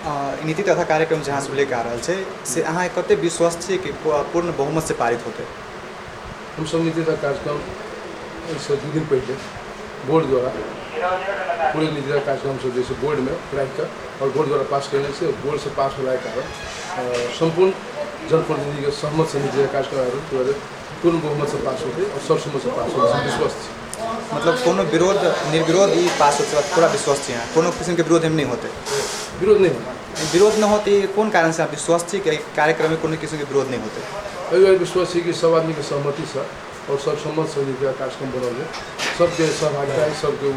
नीति तथा कार्यक्रम जहाँ से लेकर आ रहा है से अहाँ कते विश्वास छे कि पूर्ण बहुमत से पारित होते। हम सब नीति तथा कार्यक्रम इससे 2 दिन पहले बोर्ड द्वारा पूरे नीति तथा कार्यक्रम से जैसे बोर्ड में रख कर और बोर्ड द्वारा पास करने से बोर्ड से पास होने के कारण संपूर्ण जनप्रतिनिधि के सहमत से नीति तथा कार्यक्रम पूर्ण बहुमत से पास होते और सर्वसम्मत से पास होते विश्वास। मतलब कोनो विरोध निर्विरोध ही पास होते पूरा विश्वास है, कोनो किस्म के विरोध हम नहीं होते। विरोध नहीं होता, विरोध न होते कौन कारण से आप विश्वास थी कि कार्यक्रम में कोनो किस्म के विरोध नहीं होते। अभी विश्वास है कि सब आदमी के सहमति से और सर्वसम्मत से नीति तथा कार्यक्रम बनौले सबके सहभागिता है, सबके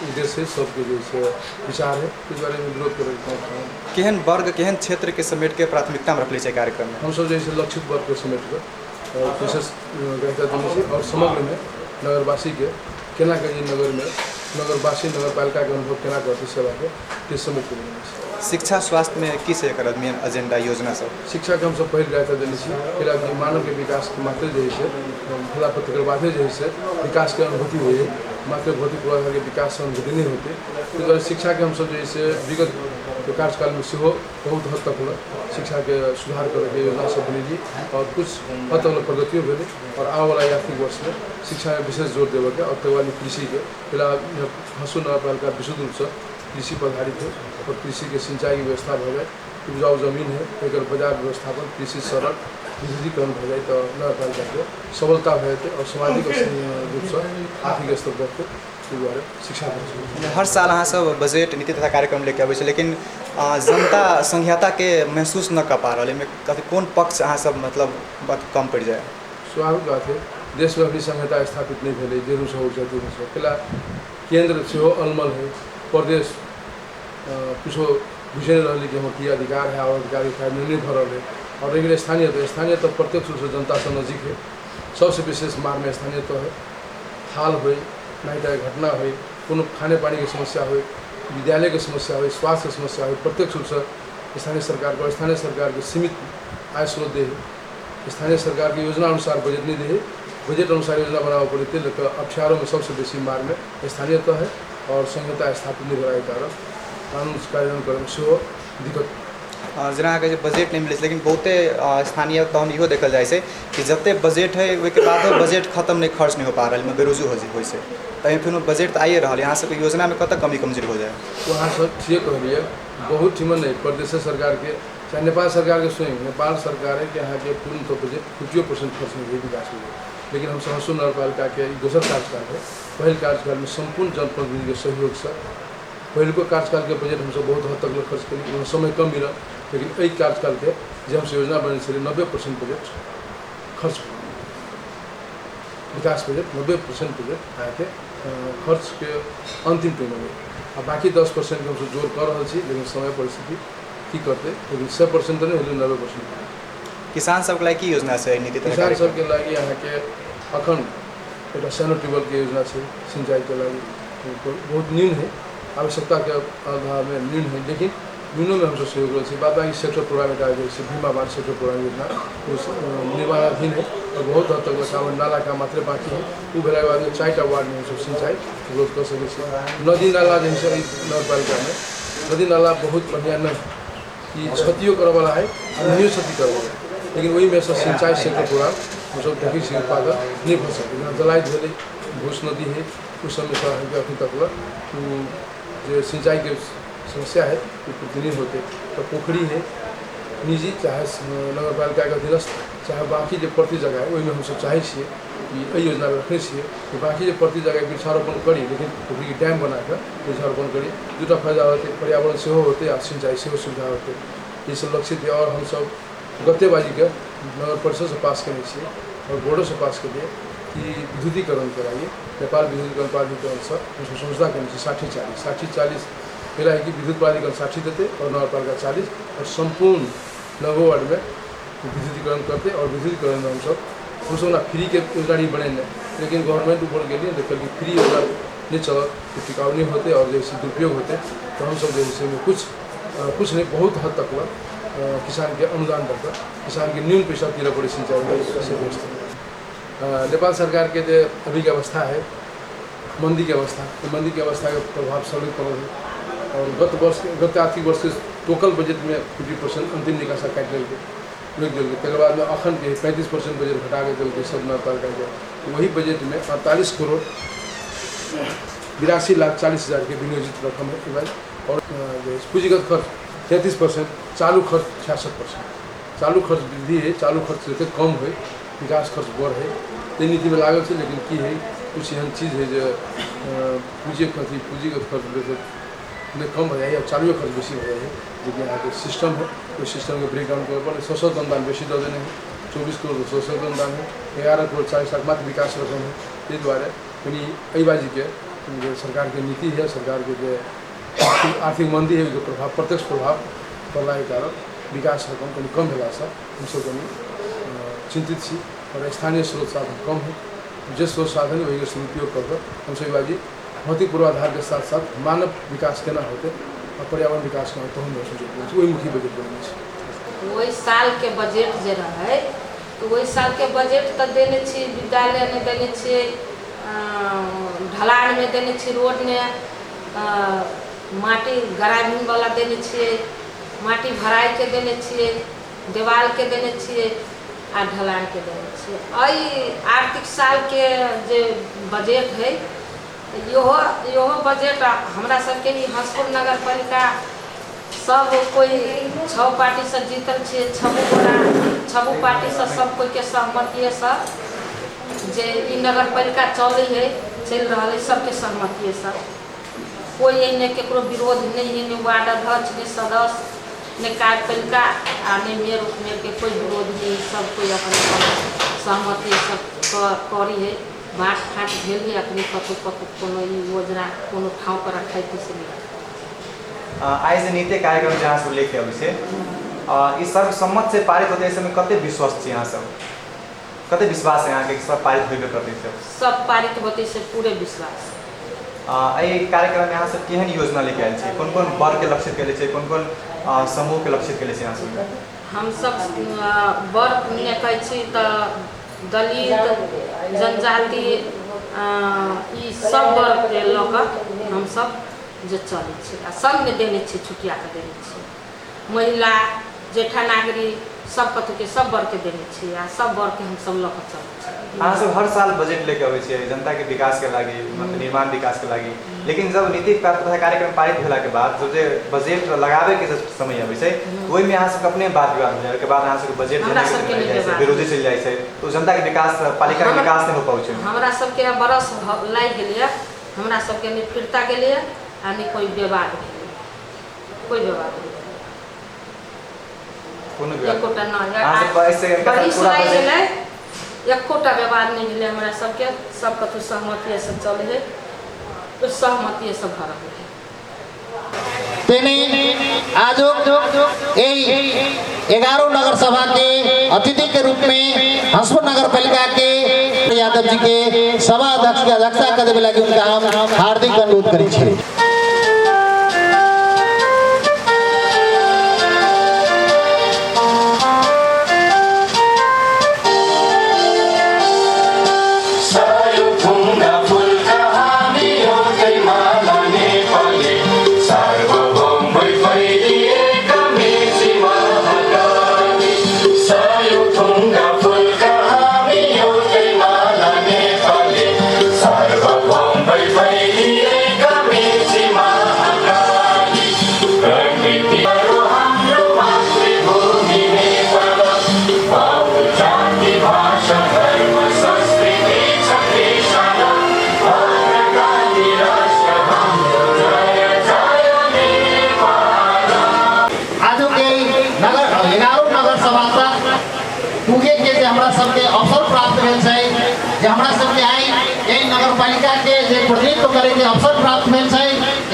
उद्देश्य है, सबके जैसे विचार है, इस बारे में विरोध कर केहन वर्ग केहन क्षेत्र के समेट के प्राथमिकता में रखले कार्यक्रम में। हम सब जैसे लक्षित वर्ग के समेट कर विशेष ग्रहता देने से और समग्र में नगरवासी के केना के नगर में नगरवासी नगरपालिका के अनुभव केना करती सेवा के समेट कर शिक्षा स्वास्थ्य में की से कर मेन एजेंडा योजना सब। शिक्षा के हम सब पहले ग्रहता देने से फिर आदमी मानव के विकास के मात्र जैसे फला पत्र बाधे जैसे विकास के अनुभूति हुई मात्र भौतिक पूर्वाधार के विकास से अनुभूति नहीं होती। तो शिक्षा के हम सब जैसे विगत कार्यकाल में से बहुत हद तक शिक्षा के सुधार करके योजना सब बनी और कुछ हद तक प्रगतियों मिली और आने वाला आर्थिक वर्ष में शिक्षा में विशेष जोर देवे के और तक कृषि के फिलहाल हसू नगरपालिका विशुद्ध रूप से कृषि पर आधारित है और कृषि के सिंचाई की व्यवस्था हो जाए, उपजाऊ जमीन है एक बाजार व्यवस्थापन कृषि सड़क विद्युतीकरण हो जाए तो नगरपालिका के सबलता हो जाते और सामाजिक रूप से आर्थिक स्तर बढ़ते द्वारा शिक्षा। हर साल अहाँ सब बजट नीति तथा कार्यक्रम लेके आबै छै लेकिन जनता संहिता के महसूस न कर पा रहा है कभी कौन पक्ष अहाँ सब मतलब कम पड़ जाए। स्वाभाविक बात है, देश में अपनी संहिता स्थापित नहीं भेले जे रूस हो जाती है फिलहाल केंद्र से अलमल है प्रदेश कुछो बुझे रही कि हम की अधिकार है और अधिकार निर्णय भर है और लेकिन स्थानीय तो प्रत्यक्ष रूप से जनता से नजीक है। सबसे विशेष मार में स्थानीय तो है हाल हो नहीं तो घटना हो कोनो खाने पानी की समस्या हो विद्यालय की समस्या हो स्वास्थ्य की समस्या हो प्रत्यक्ष रूप से स्थानीय सरकार के सीमित आय स्रोत दे स्थानीय सरकार की योजना अनुसार बजट नहीं दे बजट अनुसार योजना बनाना पड़ती है लेकिन अक्षारों में सबसे बेसी मार में स्थानीय तो है और संहिता स्थापित नहीं होने के कारण कानून कार्यान्वयन करने से दिक्कत जेना अहाँके बजट नहीं मिले लेकिन बहुते स्थानीय तहन इहो देखल जाए छै कि जते बजट है उसके बाद बजट खत्म नहीं खर्च नहीं हो पा रहा है बेरोजू हो से तभी फिर बजट तो आइए रहा है यहाँ सबके योजना में कतक कमी कमजोरी हो जाए। वहाँ सब ये कहलिए बहुत ठिमन नहीं प्रदेश सरकार के चाहे नेपाल सरकार के स्वयं नेपाल सरकार है कि यहाँ के पूर्ण तो बजट 50% खर्च नहीं हुई विकास में लेकिन हम हसू नगरपालिका के दोसर कार्यकाल है पहल कार्यकाल में संपूर्ण जनप्रतिनिधि के सहयोग से पहले को कार्यकाल के बजट हम सब बहुत हद तक खर्च करी समय कम मिला लेकिन यही कार्यकाल के जो हम योजना बने से 90% बजट खर्च विकास बजट 90% बजट आए थे खर्च के अंतिम टाइम में और बाकी 10% के हम जोर कर रहा थी लेकिन समय परिस्थिति की करते लेकिन 100% तो नहीं 90%। किसान सब के की योजना से नीति किसान सब के लगी यहाँ के अखन एक सैनो ट्यूबवेल के योजना से सिंचाई के लगी बहुत न्यून है आवश्यकता के आधार में न्यून है लेकिन न्यूनों में हमसे सहयोग रही बाद बाकी सेक्टर प्रोग्राम जैसे भीमा बांध सेक्टर प्रोग्राम योजना उस निर्माणाधीन है और बहुत हद तक सावन नाला का मात्र बाकी है वो भेला के बाद में 4टा वार्ड में सब सिंचाई रोज कर सके। नदी नाला जैसे नगरपालिका में नदी नाला बहुत बढ़िया नहीं कि क्षतियों करे वाला है नहीं क्षति करे वाला लेकिन वही में से सिंचाई सेक्टर प्रोग्राम हम सब देखी से उत्पादन नहीं भर सकते जलायत भेले घोष नदी है उस समय से अभी तक जो सिंचाई के समस्या है वो पूर्ति नहीं होते तो पोखरी है निजी चाहे नगरपालिका के अधीनस्थ चाहे बाकी जो प्रति जगह है वही में हम सब चाहे कि यही योजना में रखने कि बाकी जो प्रति जगह वृक्षारोपण करी लेकिन पोखरी की डैम बनाकर वृक्षारोपण करी दूटा फायदा होते पर्यावरण से होते और सिंचाई से सुविधा होते ये सब लक्षित है। और हम सब गत्तेबाजी के नगर परिषद से पास करने और बोर्डों से पास करिए कि विद्युतीकरण कराइए नेपाल विद्युतीकरण प्राधिकरण से हम समझौता करने 60-40 पहला है कि विद्युत प्राधिकरण 60 देते और नगरपालिका 40 और संपूर्ण 9 वार्ड में विद्युतीकरण करते और विद्युतीकरण में हम सब ना फ्री के योजना नहीं बने लेकिन गवर्नमेंट ऊपर के लिए देखल कि फ्री योजना नहीं चलत तो टिकाऊ नहीं होते और जैसे दुरुपयोग होते तो हम सब जैसे में कुछ नहीं बहुत हद तक हुआ किसान के अनुदान करता किसान के न्यून पैसा तीरा पड़े सिंचाई से व्यवस्था नेपाल सरकार के जो अभी की अवस्था है मंदी की अवस्था तो मंदी की अवस्था का प्रभाव सभी पड़ल है और गत आर्थिक वर्ष के टोटल बजट में 50% अंतिम निकासा काट दिल रोक दिल तक बाद में अखन के 35% बजट घटा के दिल सब नगर तो वही बजट में 48 करोड़ 82,40,000 के विनियोजित रकम है के बाद और पूंजीगत खर्च 33%, चालू खर्च 66%। चालू खर्च वृद्धि है, चालू खर्च जते कम है, विकास खर्च बढ़ है, ते नीति में लागल है। लेकिन की है कुछ एहन चीज़ है जो पूंजीगत खर्च में कम हो जाए और चालू खर्च बेसी हो जाए लेकिन यहाँ के सिस्टम है उस सिस्टम के ब्रेकडाउन के ऊपर सोशल अनुदान बेसी दे देने हैं 24 करोड़ सोशल अनुदान है 11 करोड़ 40 लाख मात्र विकास रकम है ते द्वारा कहीं अई बाजी के सरकार की नीति है सरकार के जो आर्थिक मंदी है जो प्रभाव प्रत्यक्ष प्रभाव पड़ला के कारण विकास रकम कहीं कम है हम सब कहीं चिंतित छी और स्थानीय स्रोत साधन कम है जिस स्रोत साधन वही सदुपयोग करके हम सब बाजी भौतिक पूर्वाधार के साथ साथ मानव विकास केना होते और पर्यावरण विकास केना होते हम वही मुख्य बजट बने वही साल के बजट जे रहे तो वही साल के बजट तो देने छी विद्यालय में देने छी ढलान में देने छी रोड में माटी गराबी वाला देने छी माटी भराई के देने छी दीवार के देने छी आ ढलान के देने छी अई आर्थिक साल के जे बजट है यो बजट हमरा सबके ही हंसपुर नगर पालिका सब कोई 6 पार्टी से जीतल छे 6 पार्टी से सब कोई के सहमति से जे ई नगर पालिका चल रहा है सबके सहमति से कोई ने केकरो विरोध नहीं है ने वार्ड अध्यक्ष ने सदस्य ने कार्यपालिका आ ने मेयर उपमेयर के कोई विरोध नहीं सब कोई अपन सहमति सब करी है बात फाट भेल है अपने कतु कोनो योजना कोनो ठाव पर रखाई से नहीं आज नीति कार्यक्रम जहाँ से लेके अभी से इस सर्वसम्मत से पारित होते समय कते विश्वास है यहाँ सब कते विश्वास है यहाँ के सब पारित होबे करते सब पारित होते से पूरे विश्वास कार्यक्रम यहाँ से केहन योजना लेके आयल छे कौन कौन वर्ग के लक्षित केले छे कौन कौन समूह के लक्षित केले छे यहाँ से हम सब वर्ग ने कहै छी त दलित जनजाति ई सब वर्ग के लक हम सब जे चले छे आ सब ने देने छे छुटिया के देने छे महिला जेठा नागरिक सब कतु के सब वर्ग के देने छे आ सब वर्ग के हम सब लक चले छे अहाँ सब हर साल बजट लेके आबै छियै जनता के विकास के लागि मतलब निर्माण विकास के लागि लेकिन जब नीति कार्यक्रम पारित भेला के बाद जो बजट लगावे के समय आबै छै ओहि में अहाँ सब अपने बात विवाद हो जाए के बाद अहाँ सब बजट विरोधी चल जाए छै तो जनता के विकास पालिका के विकास नहीं हो पाउ छै हमरा सब के बरस लाग गेलिए हमरा सब के नहीं फिरता गेलिए आ नहीं कोई विवाद कोई विवाद नहीं कोनो विवाद एकोटा ना अहाँ सब ऐसे पूरा एकोटा विवाद नहीं मिले हमरा सबके सब कतु सहमति से चले है तो सहमति से भर है तेने आज 11 नगर सभा के अतिथि के रूप में हंसपुर नगर पालिका के यादव जी के सभा अध्यक्ष के अध्यक्षता करे लगे उनका हम हार्दिक अनुरोध करी छे अवसर प्राप्त भेल छै जे हमरा सबके आई एहि नगर पालिका के जे प्रतिनिधित्व करे के अवसर प्राप्त भेल छै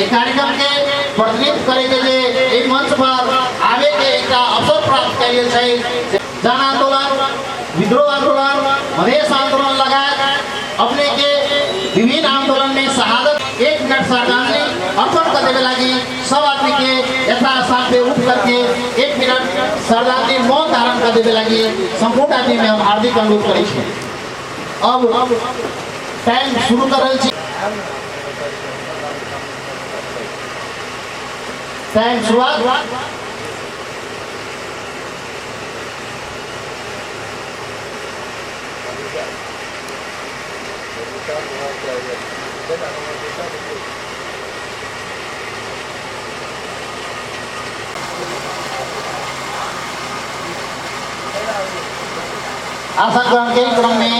ए कार्यक्रम के प्रतिनिधित्व करे के जे एक मंच पर आवे के एक अवसर प्राप्त कयल छै जन आंदोलन विद्रोह आंदोलन मधेश आंदोलन लगायत अपने के विभिन्न आंदोलन में शहादत 1 मिनट श्रद्धांजलि अर्पण कर देवे लगी सब आदमी के यथास्थान पे उठ करके 1 मिनट श्रद्धांजलि मौन धारण कर देवे लगी संपूर्ण आदमी में हम हार्दिक अनुरोध करै छी अब टाइम शुरू कर रहल छी टाइम शुरुआत। आसन ग्रहण के क्रम में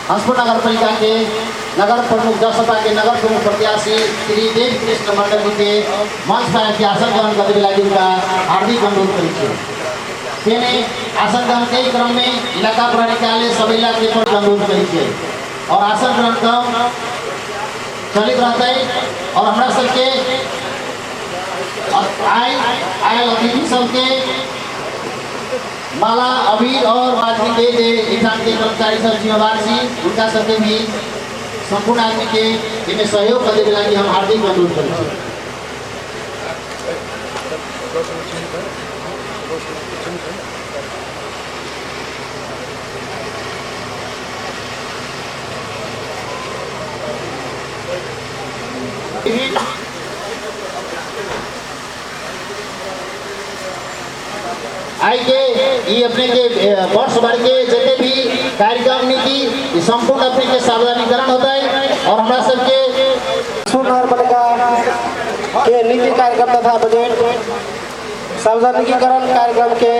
हंसपुर नगर पालिका के नगर प्रमुख जसपा के नगर प्रमुख प्रत्याशी श्री देव कृष्ण मंडल जी के मंच पर आके आसन ग्रहण करने के लिए उनका हार्दिक अनुरोध करेंगे। आसन ग्रहण के क्रम में इलाका प्रणाली सभी इलाके पर अनुरोध करेंगे और आसन ग्रहण क्रम चलित रहता है और हमारा सबके आए अतिथि सबके माला अबीर और आदमी के स्थान के कर्मचारी सब जिम्मेवार सी उनका सबके भी संपूर्ण आदमी के इनमें सहयोग करने के लिए हम हार्दिक अनुरोध करते हैं। आई के ये अपने के वर्ष भर के जितने भी कार्यक्रम नीति संपूर्ण अपने के सार्वजनिकरण होता है और हमारा सबके नगर पालिका के नीति कार्यक्रम तथा बजट सार्वजनिकीकरण कार्यक्रम के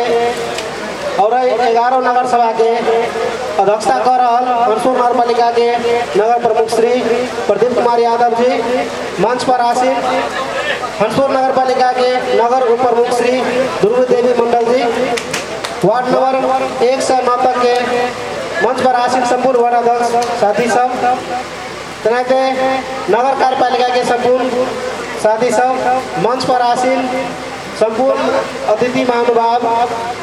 और 11 नगर सभा के अध्यक्षता कर रहा हंसपुर नगर पालिका के नगर प्रमुख श्री प्रदीप कुमार यादव जी मंच पर आसीन हंसपुर नगर पालिका के नगर उप प्रमुख श्री दुर्गी देवी मंडल जी वार्ड नंबर 1 से 9 तक के मंच पर आसीन संपूर्ण वार्ड अध्यक्ष साथी सब तनाते नगर कार्यपालिका के संपूर्ण साथी सब मंच पर आसीन संपूर्ण अतिथि महानुभाव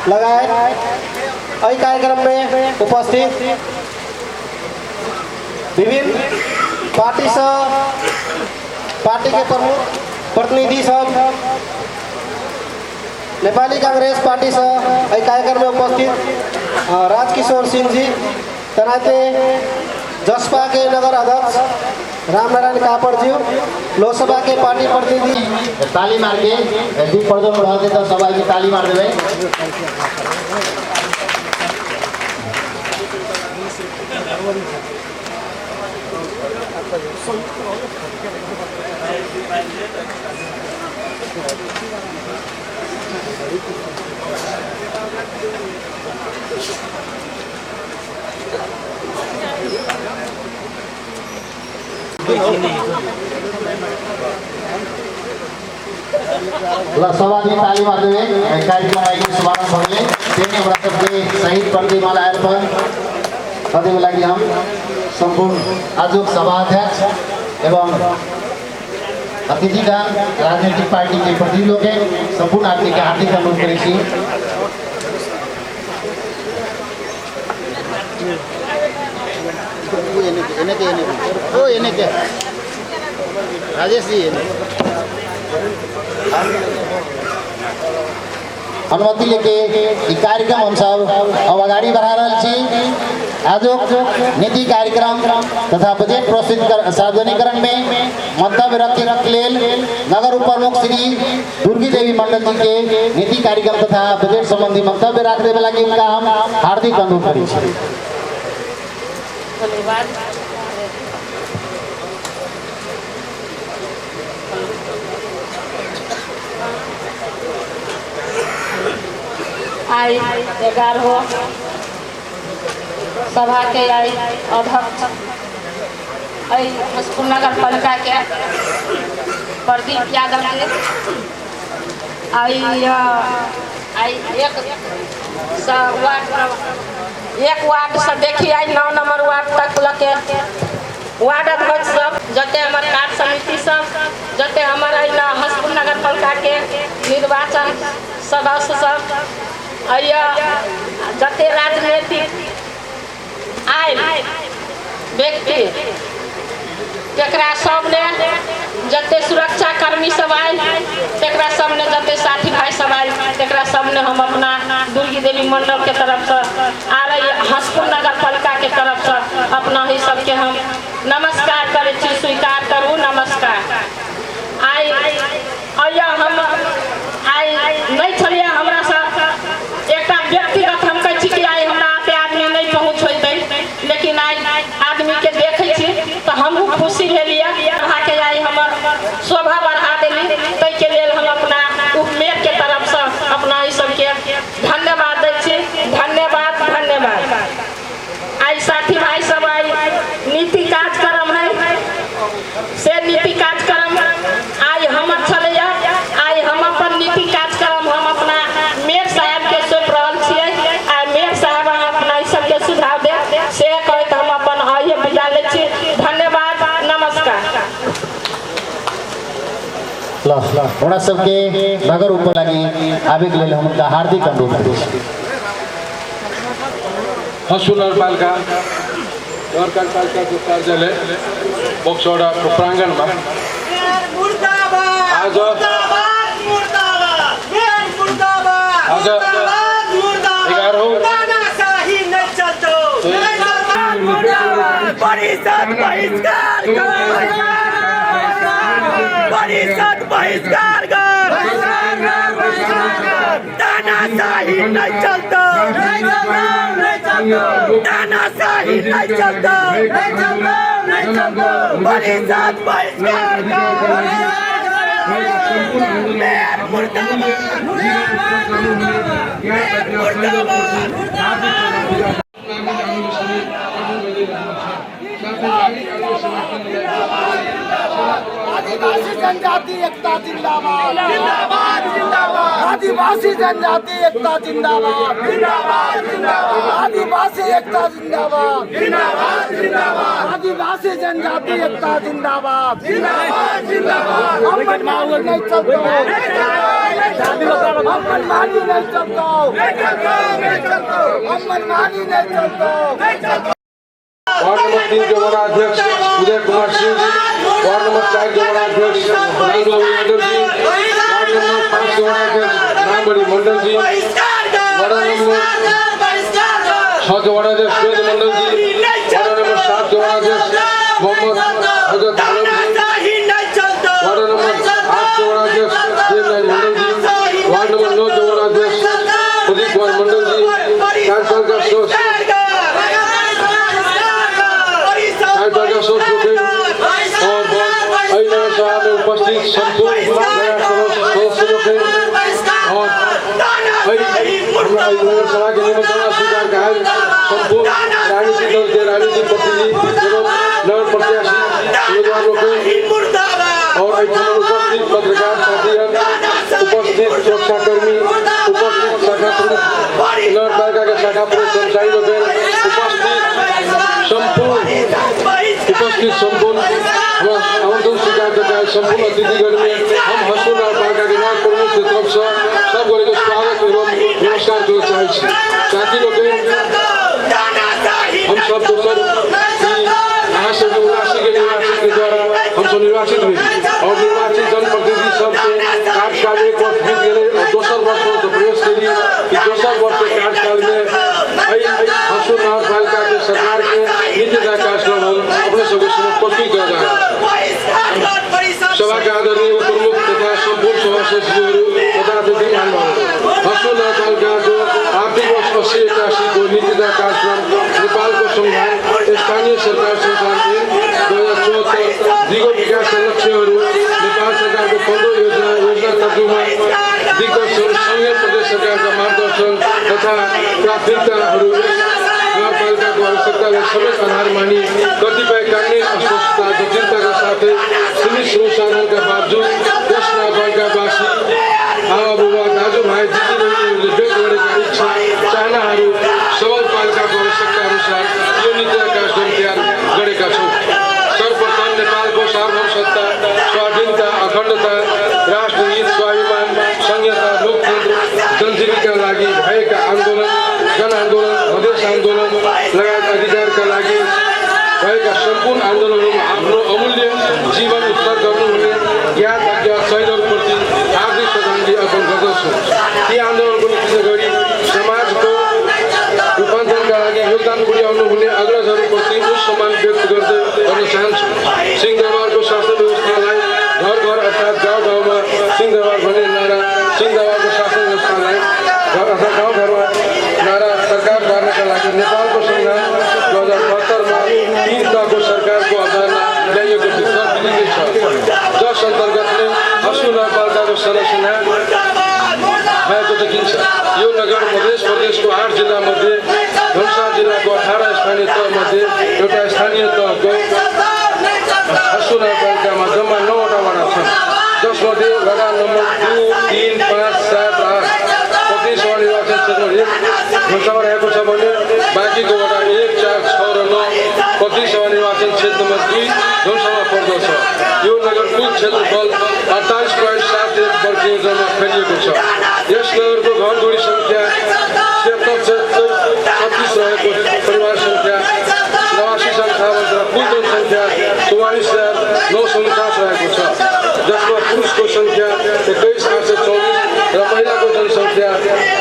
लगाए इस कार्यक्रम में उपस्थित विभिन्न पार्टी के प्रमुख प्रतिनिधि सब नेपाली कांग्रेस पार्टी से इस कार्यक्रम में उपस्थित राजकिशोर सिंह जी तनाते जसपा के नगर अध्यक्ष रामनारायण कापड़ जी लोकसभा के पार्टी प्रतिनिधि ताली मार के दीप प्रज्वलन बढ़ा देता सभा की ताली मार देवे। सभा की ताली मार देवे कार्यक्रम आयोजन शुभारंभ हो गए तेने बड़ा सबके शहीद प्रति माला अर्पण करने लगी हम संपूर्ण आजुक सभाध्यक्ष एवं अतिथिगण राजनीतिक पार्टी के प्रतिनिधि लोग संपूर्ण आदमी के हार्दिक अनुरोध करें। राजेश जी अनुमति लेके कार्यक्रम हम सब अब आगे बढ़ा रहा छी। आज नीति कार्यक्रम तथा बजट प्रस्तुत सार्वजनिकरण में मंतव्य रखे लेल नगर उप प्रमुख श्री दुर्गी देवी मंडल जी के नीति कार्यक्रम तथा बजट संबंधी मंतव्य रखने वाला की उनका हम हार्दिक अनुरोध करें। धन्यवाद। आई 11 सभा के आई अध्यक्ष हंसपुर नगर पालिका के प्रदीप यादव जी आई एक वार्ड से देखी आई 9 नंबर वार्ड तक लगे वार्ड अध्यक्ष सब जते हमारे कार्य समिति सब जते हमारे हंसपुर नगर पालिका के निर्वाचन सदस्य सब जते राजनीतिक आयल व्यक्ति तेकरा सबने जते सुरक्षा कर्मी सब आयल तेकरा सबने जते साथी भाई सब आयल तेकरा सबने हम अपना दुर्गी देवी मंडल के तरफ से आ रही हंसपुर नगर पालिका के तरफ से अपना ही सबके हम नमस्कार करे छी, स्वीकार करू नमस्कार। आई हम हमरा सबके नगर ऊपर लगी आवे के लिए हमका हार्दिक अनुरोध करै छी। हसू नगरपालिका को कार्यालय बक्सौडा प्रांगण में आज 11 बहिष्कार तानाशाही नहीं चलता, तानाशाही नहीं चलता, परिषद बहिष्कार मेयर मुर्दाबाद, मेयर मुर्दाबाद। आदिवासी जनजाति एकता जिंदाबाद, जिंदाबाद जिंदाबाद। आदिवासी जनजाति एकता जिंदाबाद, जिंदाबाद जिंदाबाद। आदिवासी एकता जिंदाबाद, जिंदाबाद जिंदाबाद। आदिवासी जनजाति एकता जिंदाबाद, जिंदाबाद जिंदाबाद। हम मनमानी नहीं चलता, हम मनमानी नहीं चलता, हम मनमानी नहीं चलता। वार्ड नंबर 3 के वराध्यक्ष उदय कुमार सिंह जी, वार्ड नंबर 4 के वराध्यक्ष मंडल जी, वार्ड नंबर 5 के वराध्यक्ष रामबड़ी मंडल जी, वार्ड नंबर 6 के वराध्यक्ष वेद मंडल जी, वार्ड नंबर 7 के वराध्यक्ष मोहम्मद हजरत आलम जी, वार्ड नंबर 8 के वराध्यक्ष देवराज मंडल जी, वार्ड नंबर 9 के वराध्यक्ष प्रदीप कुमार मंडल जी, कार्यपालिका और नगरसभा में उपस्थित संपूर्ण सदस्यों और नगरसभा के निमंत्रण स्वीकार का संपूर्ण राजनीतिक दल के राजनीतिक प्रतिनिधि एवं नगर प्रत्याशी उम्मीदवारों के और उपस्थित पत्रकार साथी, उपस्थित सुरक्षाकर्मी, उपस्थित शाखा प्रमुख, नगरपालिका के शाखा प्रमुख कर्मचारी लोग, उपस्थित संपूर्ण आमंत्रण स्वीकार करता है संपूर्ण अतिथिगण में हम हसू नगरपालिका के नगर प्रमुख की तरफ से सब को स्वागत एवं नमस्कार करना चाहते हैं। साथी लोग हम सब दोसर यहाँ से 79 के निवासी के द्वारा हम सब निर्वाचित हुए और निर्वाचित जनप्रतिनिधि सबके कार्यकाल 1 वर्ष बीत गए और दोसर वर्ष में प्रवेश के लिए दोसर वर्ष के कार्यकाल में हसू नगरपालिका के सरकार के नीति कार्यक्रम अपने सबके समक्ष प्रस्तुत किया जाएगा। सभा के आदरणीय प्रमुख तथा संपूर्ण सभा सदस्यों तथा अतिथि हसू नगरपालिका को आर्थिक वर्ष 80-81 को नीति कार्यक्रम नेपाल को संविधान स्थानीय सरकार संस्थान 2074 दिगो विकास लक्ष्य नेपाल सरकार को 15 योजना तर्जुमा दिग्दर्शन संघीय प्रदेश सरकार का मार्गदर्शन तथा प्राथमिकता नगरपालिका को आवश्यकता समेत आधार मानी कतिपय कानूनी अस्पष्टता जटिलता के साथ सीमित संसाधन के बावजूद यस नगरपालिका वासी आमा बुबा दाजु भाइ दिदीबहिनीहरूले व्यक्त गरेका इच्छा चाहनाहरू सबल पालिकाको आवश्यकता अनुसार यो नीति कार्यक्रम तयार गरेका छौँ। सर्वप्रथम नेपालको सार्वभौमसत्ता, स्वाधीनता, अखण्डता, राष्ट्रहित, स्वाभिमान, संहिता, लोकतन्त्र, जनजीविका लागि भएका आन्दोलन, जनआन्दोलन, मधेस आन्दोलन लगायत अधिकारका लागि भएका सम्पूर्ण आन्दोलनहरूमा आफ्नो अमूल्य जीवन उत्सर्ग गर्नुहुने ज्ञात अज्ञात शहीदहरूप्रति हार्दिक श्रद्धाञ्जली अर्पण गर्दछु। ती आन्दोलनको नेतृत्व गरी समाजको रूपान्तरणका लागि योगदान पुर्याउनु हुने अग्रजहरूप्रति उच्च सम्मान व्यक्त गर्न चाहन्छु। सिंहदरबारको शासन व्यवस्थालाई घर घर अर्थात् गाउँ गाउँमा सिंहदरबार भन्ने नारा, सिंहदरबारको शासन व्यवस्थालाई अर्थात् गाउँ घरमा नारा सरकार गर्नका लागि नेपालको संविधान 2072 मा 3 तहको सरकारको अवधारणा ल्याइएको विधिकै छ, जस अन्तर्गतले हसू नगरपालिकाको संरचना भएको देखिन्छ। यो नगर मध्य प्रदेशको 8 जिल्ला मध्ये धनुषा जिल्लाको 18 स्थानीय तह मध्ये एउटा स्थानीय तहको हसू नगरपालिकामा जम्मा 9वटा वडा छन्, जसमध्ये वडा नम्बर 2, 3, 5, 7, 8 प्रति सभा निर्वाचन क्षेत्र 1 धनुषामा रहेको छ भने बाँकीको वडा 1, 4, 6 र 9 प्रति सभा निर्वाचन क्षेत्र नम्बर 2 धनुषामा पर्दछ। यो नगर कुल क्षेत्रफल 48.7 संयोजनमा फैलिएको छ। यस नगरको घर जोडी सङ्ख्या 3636 रहेको परिवार सङ्ख्या 89,58 र कुल जनसङ्ख्या 44,949 रहेको छ, जसमा पुरुषको सङ्ख्या 21,824 र महिलाको जनसङ्ख्या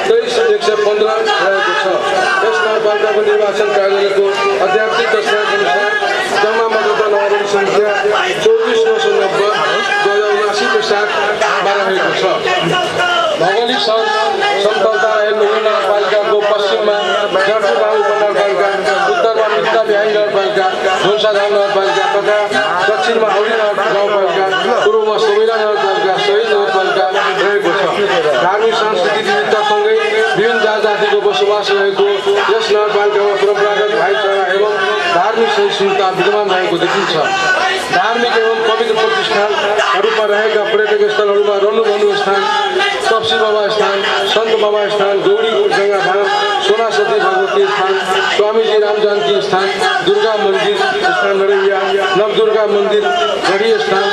23,115 रहेको छ। यस नगरपालिकाको निर्वाचन कार्यालयको आधिकारिक दस्तावेजअनुसार जम्मा मतदाताहरूको सङ्ख्या 24,990 2079 को साथ रहेको छ। भौगोलिक समतलता रहेको यो नगरपालिकाको पश्चिममा जर्फुगाउँ उपनगरपालिका, उत्तरमा मित्ता बिहारी नगरपालिका, धुन्साधाम नगरपालिका तथा दक्षिणमा हौडी गाउँपालिका, पूर्वमा सोमिरा नगरपालिका, शहीद नगरपालिका रहेको छ। धार्मिक सांस्कृतिक विविधतासँगै विभिन्न जातिको बसोबास रहेको यस नगरपालिकामा परम्परागत भाइचारा एवं धार्मिक सहिष्णुता विद्यमान रहेको देखिन्छ। धार्मिक एवं पवित्र प्रतिष्ठानहरूमा रहेका पर्यटक स्थलहरूमा रन्नुभन्नु स्थान, तप्सी बाबा स्थान, सन्त बाबा स्थान, गौरी गङ्गा धाम, सोना सती भगवती स्थान, स्वामीजी रामजानकी स्थान, दुर्गा मन्दिर स्थान रडैया, नवदुर्गा मन्दिर गढी स्थान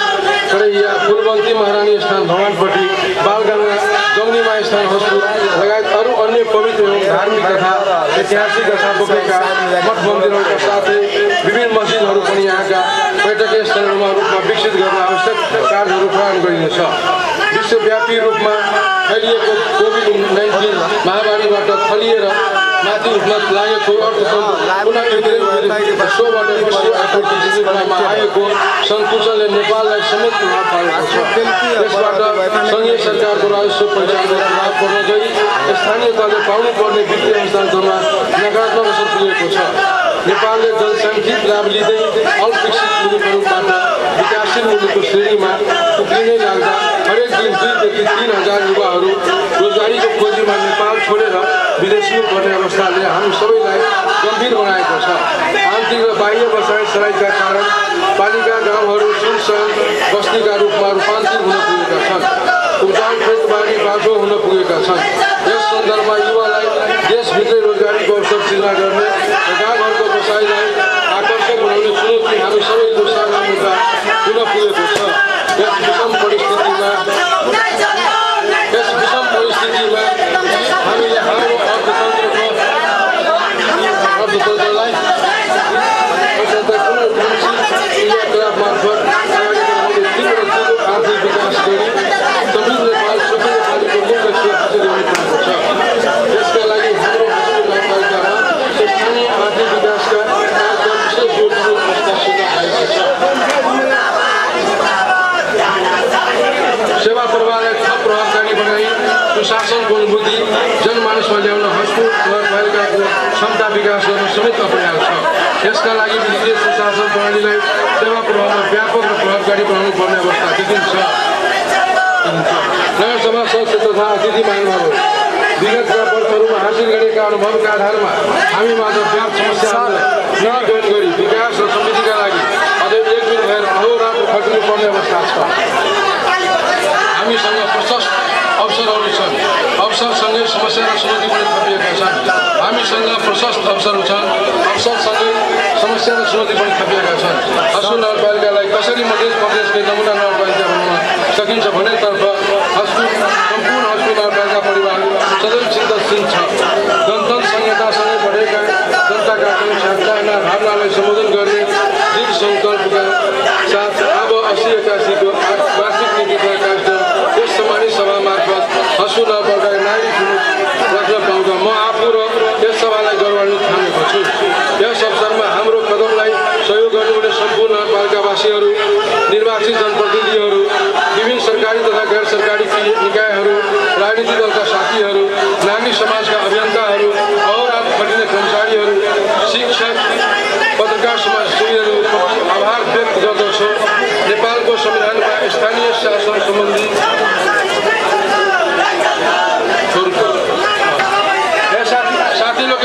रडैया, फुलवन्ती महारानी स्थान भवानपट्टि, बालगङ्गा जौनीमा स्थान हस्पुर लगायत अरू अन्य पवित्र एवं धार्मिक तथा ऐतिहासिक दशा बोकेका मठ मन्दिरहरूका साथै विभिन्न मस्जिदहरू पनि यहाँका पर्यटकीय स्थलहरूमा रूपमा विकसित गर्न आवश्यक कार्यहरू प्रदान गरिनेछ। विश्वव्यापी रूपमा फैलिएको कोभिड-19 महामारीबाट फैलिएर माथि उठ्न लागेको अर्थतन्त्र पुनः विश्वबाट विश्व आर्थिक रूपमा आएको सङ्कुचनले नेपाललाई समेत प्रभाव पारेको छ। यसबाट सङ्घीय सरकारको राजस्व परिचालनमा प्रभाव पर्न गई स्थानीय तहले पाउनुपर्ने वित्तीय हस्तान्तरमा नकारात्मक असर पुगेको छ। नेपालले जनसाङ्ख्यिक लाभ लिँदै अल्पविकसित मुलुकहरूबाट विकासशील मुलुकको श्रेणीमा उक्लिनै लाग्दा हरेक दिन 2 देखि 3,000 युवाहरू रोजगारीको खोजीमा नेपाल छोडेर विदेशी पर्ने अवस्थाले हामी सबैलाई गम्भीर बनाएको छ। आन्तरिक र बाह्य बसाइ सराइका कारण पालिका गाउँहरू सुनसान बस्तीका रूपमा रूपान्तरित हुन पुगेका छन्। उब्जाउ खेतबारी बाटो हुन पुगेका छन्। यस सन्दर्भमा युवालाई देशभित्रै रोजगारीको अवसर सिर्जना गर्ने र गाउँघरको बसाइलाई आकर्षक बनाउने चुनौती हामी सबैको साझा मुद्दा हुन पुगेको छ। यस विषम परिस्थितिमा हामीले हाम्रो अर्थतन्त्रलाई क्रियाकलाप मार्फत अगाडि बढाउने तीव्र आर्थिक विकास गरी समृद्ध नेपाल सुखी नेपालीको मूल लक्ष्य हासिल गर्नुपर्नेको छ। यसका लागि हाम्रो नगरपालिकामा स्थानीय आर्थिक विकासका कार्यक्रम विशेष जोडको प्रस्तावसित आएको छ। सेवा प्रवाहलाई थप प्रभावकारी बनाई सुशासनको अनुभूति जनमानसमा ल्याउन हस्पुर नगरपालिकाको क्षमता विकास गर्न समेत अपनाएको छ। यसका लागि वित्तीय सुशासन प्रणालीलाई सेवा प्रवाहमा व्यापक र प्रभावकारी बनाउनु पर्ने अवस्था देखिन्छ। नगरसभा सदस्य तथा अतिथि महानुभावहरू, विगतका वर्षहरूमा हासिल गरेका अनुभवका आधारमा हामी माझ व्याप्त समस्याहरूलाई निराकरण गरी विकास र समृद्धिका लागि अझै एकजुट भएर अहोरात्र खट्नुपर्ने अवस्था छ। हामीसँग प्रशस्त अवसरहरू छन्। अवसरसँगै समस्या र चुनौती पनि थपिएका छन्। हामीसँग प्रशस्त अवसरहरू छन्। अवसरसँगै समस्या र चुनौती पनि थपिएका छन्। हस्पुर नगरपालिकालाई कसरी मध्य प्रदेशकै नमुना नगरपालिका बनाउन सकिन्छ भन्नेतर्फ सम्पूर्ण हस्पुर नगरपालिका परिवार सदैव चिन्तनशील छ। गणतन्त्र संहितासँगै बढेका जनताका आकाङ्क्षा चाहना भावनालाई सम्बोधन गर्ने दृढ सङ्कल्पका साथ अब 80-81को वार्षिक नीति कार्यक्रम यस सम्मानित सभा मार्फत हस्पुर नगरपालिका नागरिक राख्न पाउँदा म आफू र यस सभालाई गौरवान्वित ठानेको छु। यस अवसरमा हाम्रो कदमलाई सहयोग गर्नुहुने सम्पूर्ण नगरपालिकावासीहरू, निर्वाचित जनप्रतिनिधिहरू, विभिन्न सरकारी तथा गैर सरकारी निकायहरू, राजनीतिक दलका साथीहरू, नागरिक समाजका अभियन्ताहरू, अहोरात्र खटिने कर्मचारीहरू, शिक्षक, पत्रकार समाजसेवीहरू प्रति आभार व्यक्त गर्दछु। नेपालको संविधानमा स्थानीय शासन सम्बन्धी साथी लोग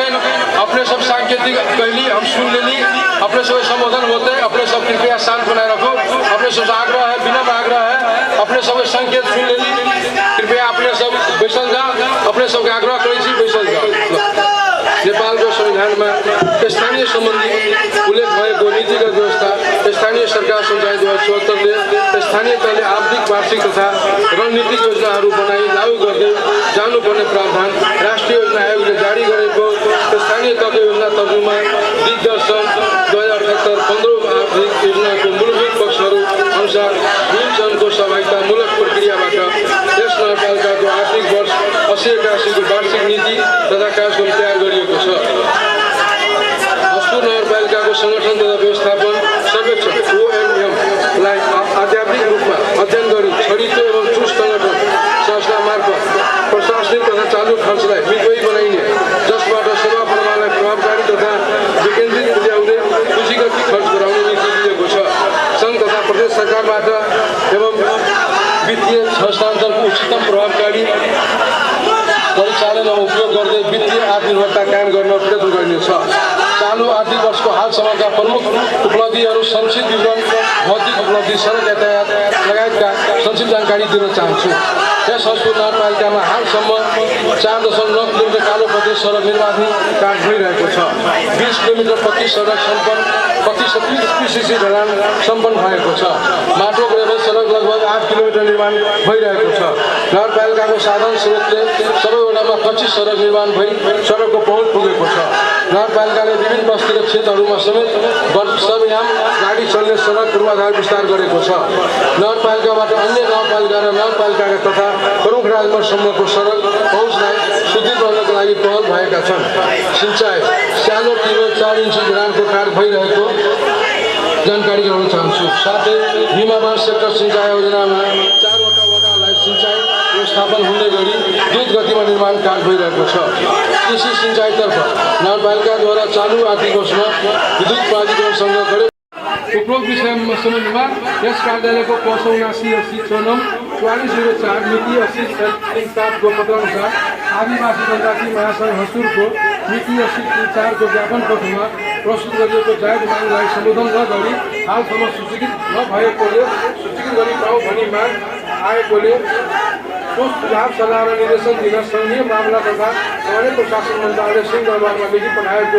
अपने सब सांकेतिक कहली हम सुन लेली, अपने सब संबोधन होते, अपने सब कृपया शांत बनाए रखो। अपने सब आग्रह है, विनम्र आग्रह है, अपने सब संकेत सुन लेली, कृपया अपने सब बैसल जाओ। अपने सबके आग्रह करै छी बैसल जाओ। नेपालको संविधानमा स्थानीय सम्बन्धी उल्लेख भएको नीतिगत व्यवस्था स्थानीय स्थानीय सरकार सञ्चालित 2074ले स्थानीय तहले आवधिक वार्षिक तथा रणनीतिक योजनाहरू बनाई लागू गर्दै जानुपर्ने प्रावधान राष्ट्रिय योजना आयोगले जारी गरेको स्थानीय तहको योजना तर्जुमा दिग्दर्शन 2078 15 आवधिक योजनाको मूलभूत पक्षहरू अनुसार मिलचनको सहभागितामूलक प्रक्रियाबाट यस नगरपालिकाको आर्थिक वर्ष 80-81 को वार्षिक नीति तथा कार्यक्रम तयार गरिएको छ। हस्पुर नगरपालिकाको सङ्गठन तथा व्यवस्थापन सर्वेक्षण OMM-लाई आध्यात्मिक रूपमा अध्ययन गरी छरितो एवं चुस्त सङ्गठन संस्था मार्फत प्रशासनिक तथा चालू खर्चलाई मितव्ययी बनाइने, जसबाट सेवा प्रवाहलाई प्रभावकारी तथा विकेन्द्रित तुल्याउँदै पुँजीगत खर्च गराउने नीति लिएको छ। सङ्घ तथा प्रदेश सरकारबाट एवं वित्तीय हस्तान्तरणको उच्चतम प्रभावकारी परिचालनमा उपयोग गर्दै वित्तीय आत्मनिर्भरता कायम गर्न प्रयत्न गरिनेछ। चालू आर्थिक वर्षको हालसम्मका प्रमुख उपलब्धिहरू संक्षिप्त विवरण, भौतिक उपलब्धि, सडक यातायात लगायतका संक्षिप्त जानकारी दिन चाहन्छु। यस हस्पुर नगरपालिकामा हालसम्म 4.9 किलोमिटर कालो पत्ते सडक निर्माण कार्य भइरहेको छ। 20 किलोमिटर पक्की सडक सम्पन्न, 25 PCC ढलान सम्पन्न भएको छ। माटो ग्रेभल सडक लगभग 8 किलोमिटर निर्माण भइरहेको छ। नगरपालिकाको साधन स्रोतले सबै वडामा कच्ची सडक निर्माण भई सडकको पहुँच पुगेको छ। नगरपालिकाले विभिन्न बस्तीका क्षेत्रहरूमा समेत वर्षयाम गाडी चल्ने सडक पूर्वाधार विस्तार गरेको छ। नगरपालिकाबाट अन्य नगरपालिका र नगरपालिकाका तथा प्रमुख राजमार्गसम्मको सडक पहुँचलाई सुदृढ गर्नका लागि पहल भएका छन्। सिँचाइ सानो किलो 4 इन्ची ग्रामको कार्य भइरहेको जानकारी गराउन चाहन्छु। साथै हिमावास सेक्टर सिँचाइ योजनामा 4वटा वडालाई सिँचाइ व्यवस्थापन हुने गरी द्रुत गतिमा निर्माण कार्य भइरहेको छ। कृषि सिँचाइतर्फ नगरपालिकाद्वारा चालू आर्थिक वर्षमा विद्युत प्राधिकरणसँग गरे उपरोक्त विषयमा सम्बन्धमा यस कार्यालयको 579/44/04 मिति 80/7 को पत्रानुसार आदिवासी जनजाति महासङ्घ हस्तुरको मिति 80/4 को ज्ञापन पत्रमा प्रस्तुत गरिएको जायज मागलाई सम्बोधन नगरी हालसम्म सूचीकृत नभएकोले सूचीकृत गरी पाऊ भनी माग आएकोले ठोस सुझाव सल्लाह र निर्देशन दिन सङ्घीय मामला तथा स्थानीय प्रशासन मन्त्रालय सिंहदरबारमा लेखी पठाएको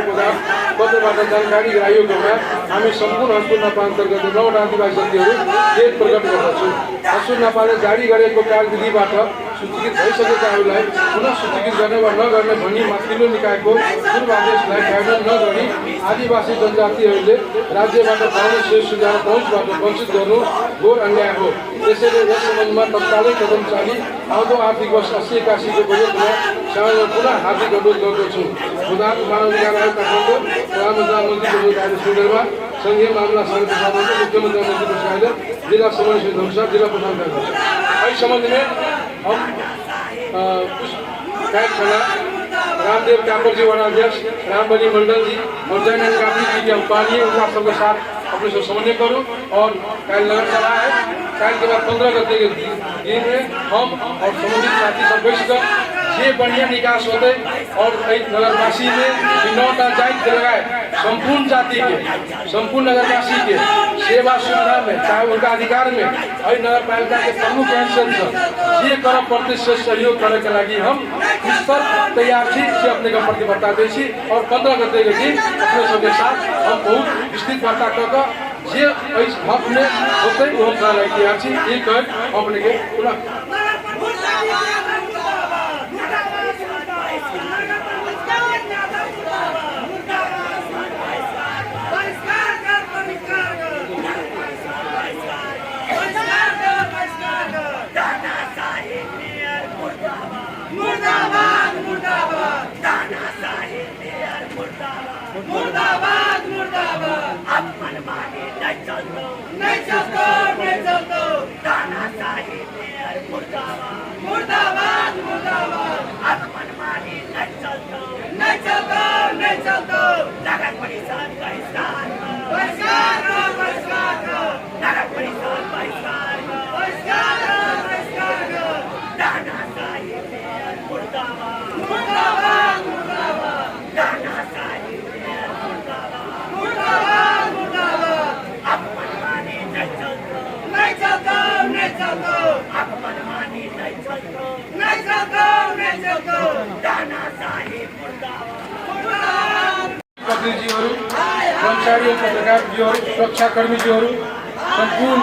पत्रबाट जानकारी गराइएकोमा हामी सम्पूर्ण हस्पुर नपा अन्तर्गत 9वटा आदिवासी जातिहरू खेद प्रकट गर्दछौँ। हस्पुर नपाले जारी गरेको कार्यविधिबाट सूचीकृत भइसकेकाहरूलाई पुनः सूचीकृत गर्ने वा नगर्ने भनी माथिल्लो निकायको पूर्वादेशलाई कार्यान्वयन नगरी आदिवासी जनजातिहरूले राज्यबाट पाउने शेष सुझाव पहुँचबाट वञ्चित गर्नु घोर अन्याय हो। त्यसैले यस सम्बन्धमा तत्कालै कदम चाली आउँदो आर्थिक वर्ष 80-81 को बजेटमा समयमा पुनः हार्दिक अनुरोध गर्दछु। प्रधान मानवाधिकार आयोग काठमाडौँ, प्रधानमन्त्री कार्य सुन्दरमा, सङ्घीय मामला समिति सभापति, मुख्यमंत्री मंत्री प्रसाद, जिला समन्वय धनुषा, जिला प्रधान कार्यालय। इस संबंध में हम कुछ थाना रामदेव कापर जी वाला अध्यक्ष, रामबली मंडल जी और जयनंद कापी जी के अंपानी उनका सबके साथ अपने से समन्वय करूँ। और कल नगर सभा है, कल के बाद 15 गते के दिन में हम और संबंधित साथी सब बैठकर ये बढ़िया निकास होते और नगरवासी में 9टा दायित्व लगाए संपूर्ण जाति के, संपूर्ण नगरवासी के सेवा सुविधा में, चाहे उनका अधिकार में और नगरपालिका के प्रमुख हैसियत ये कर प्रत्यक्ष सहयोग करे के लागि हम स्तर तैयार थी से अपने का प्रतिबद्धता देसी और 15 गते के दिन अपने सबके साथ हम बहुत विस्तृत वार्ता कर जे इस हक में होते वो हम तैयार थी ये कर अपने के पूरा मुर्दाबाद मुर्दाबाद अपन माने नहीं चलतो तानाशाही में मुर्दाबाद मुर्दाबाद मुर्दाबाद अपन माने नहीं चलतो नगर परिषद बहिष्कार नगर परिषद बहिष्कार तानाशाही में मुर्दाबाद मुर्दाबाद मुर्दाबाद तानाशाही प्रतिनिधिहरू कर्मचारी एवं पत्रकारजीहरू सुरक्षाकर्मीजीहरू सम्पूर्ण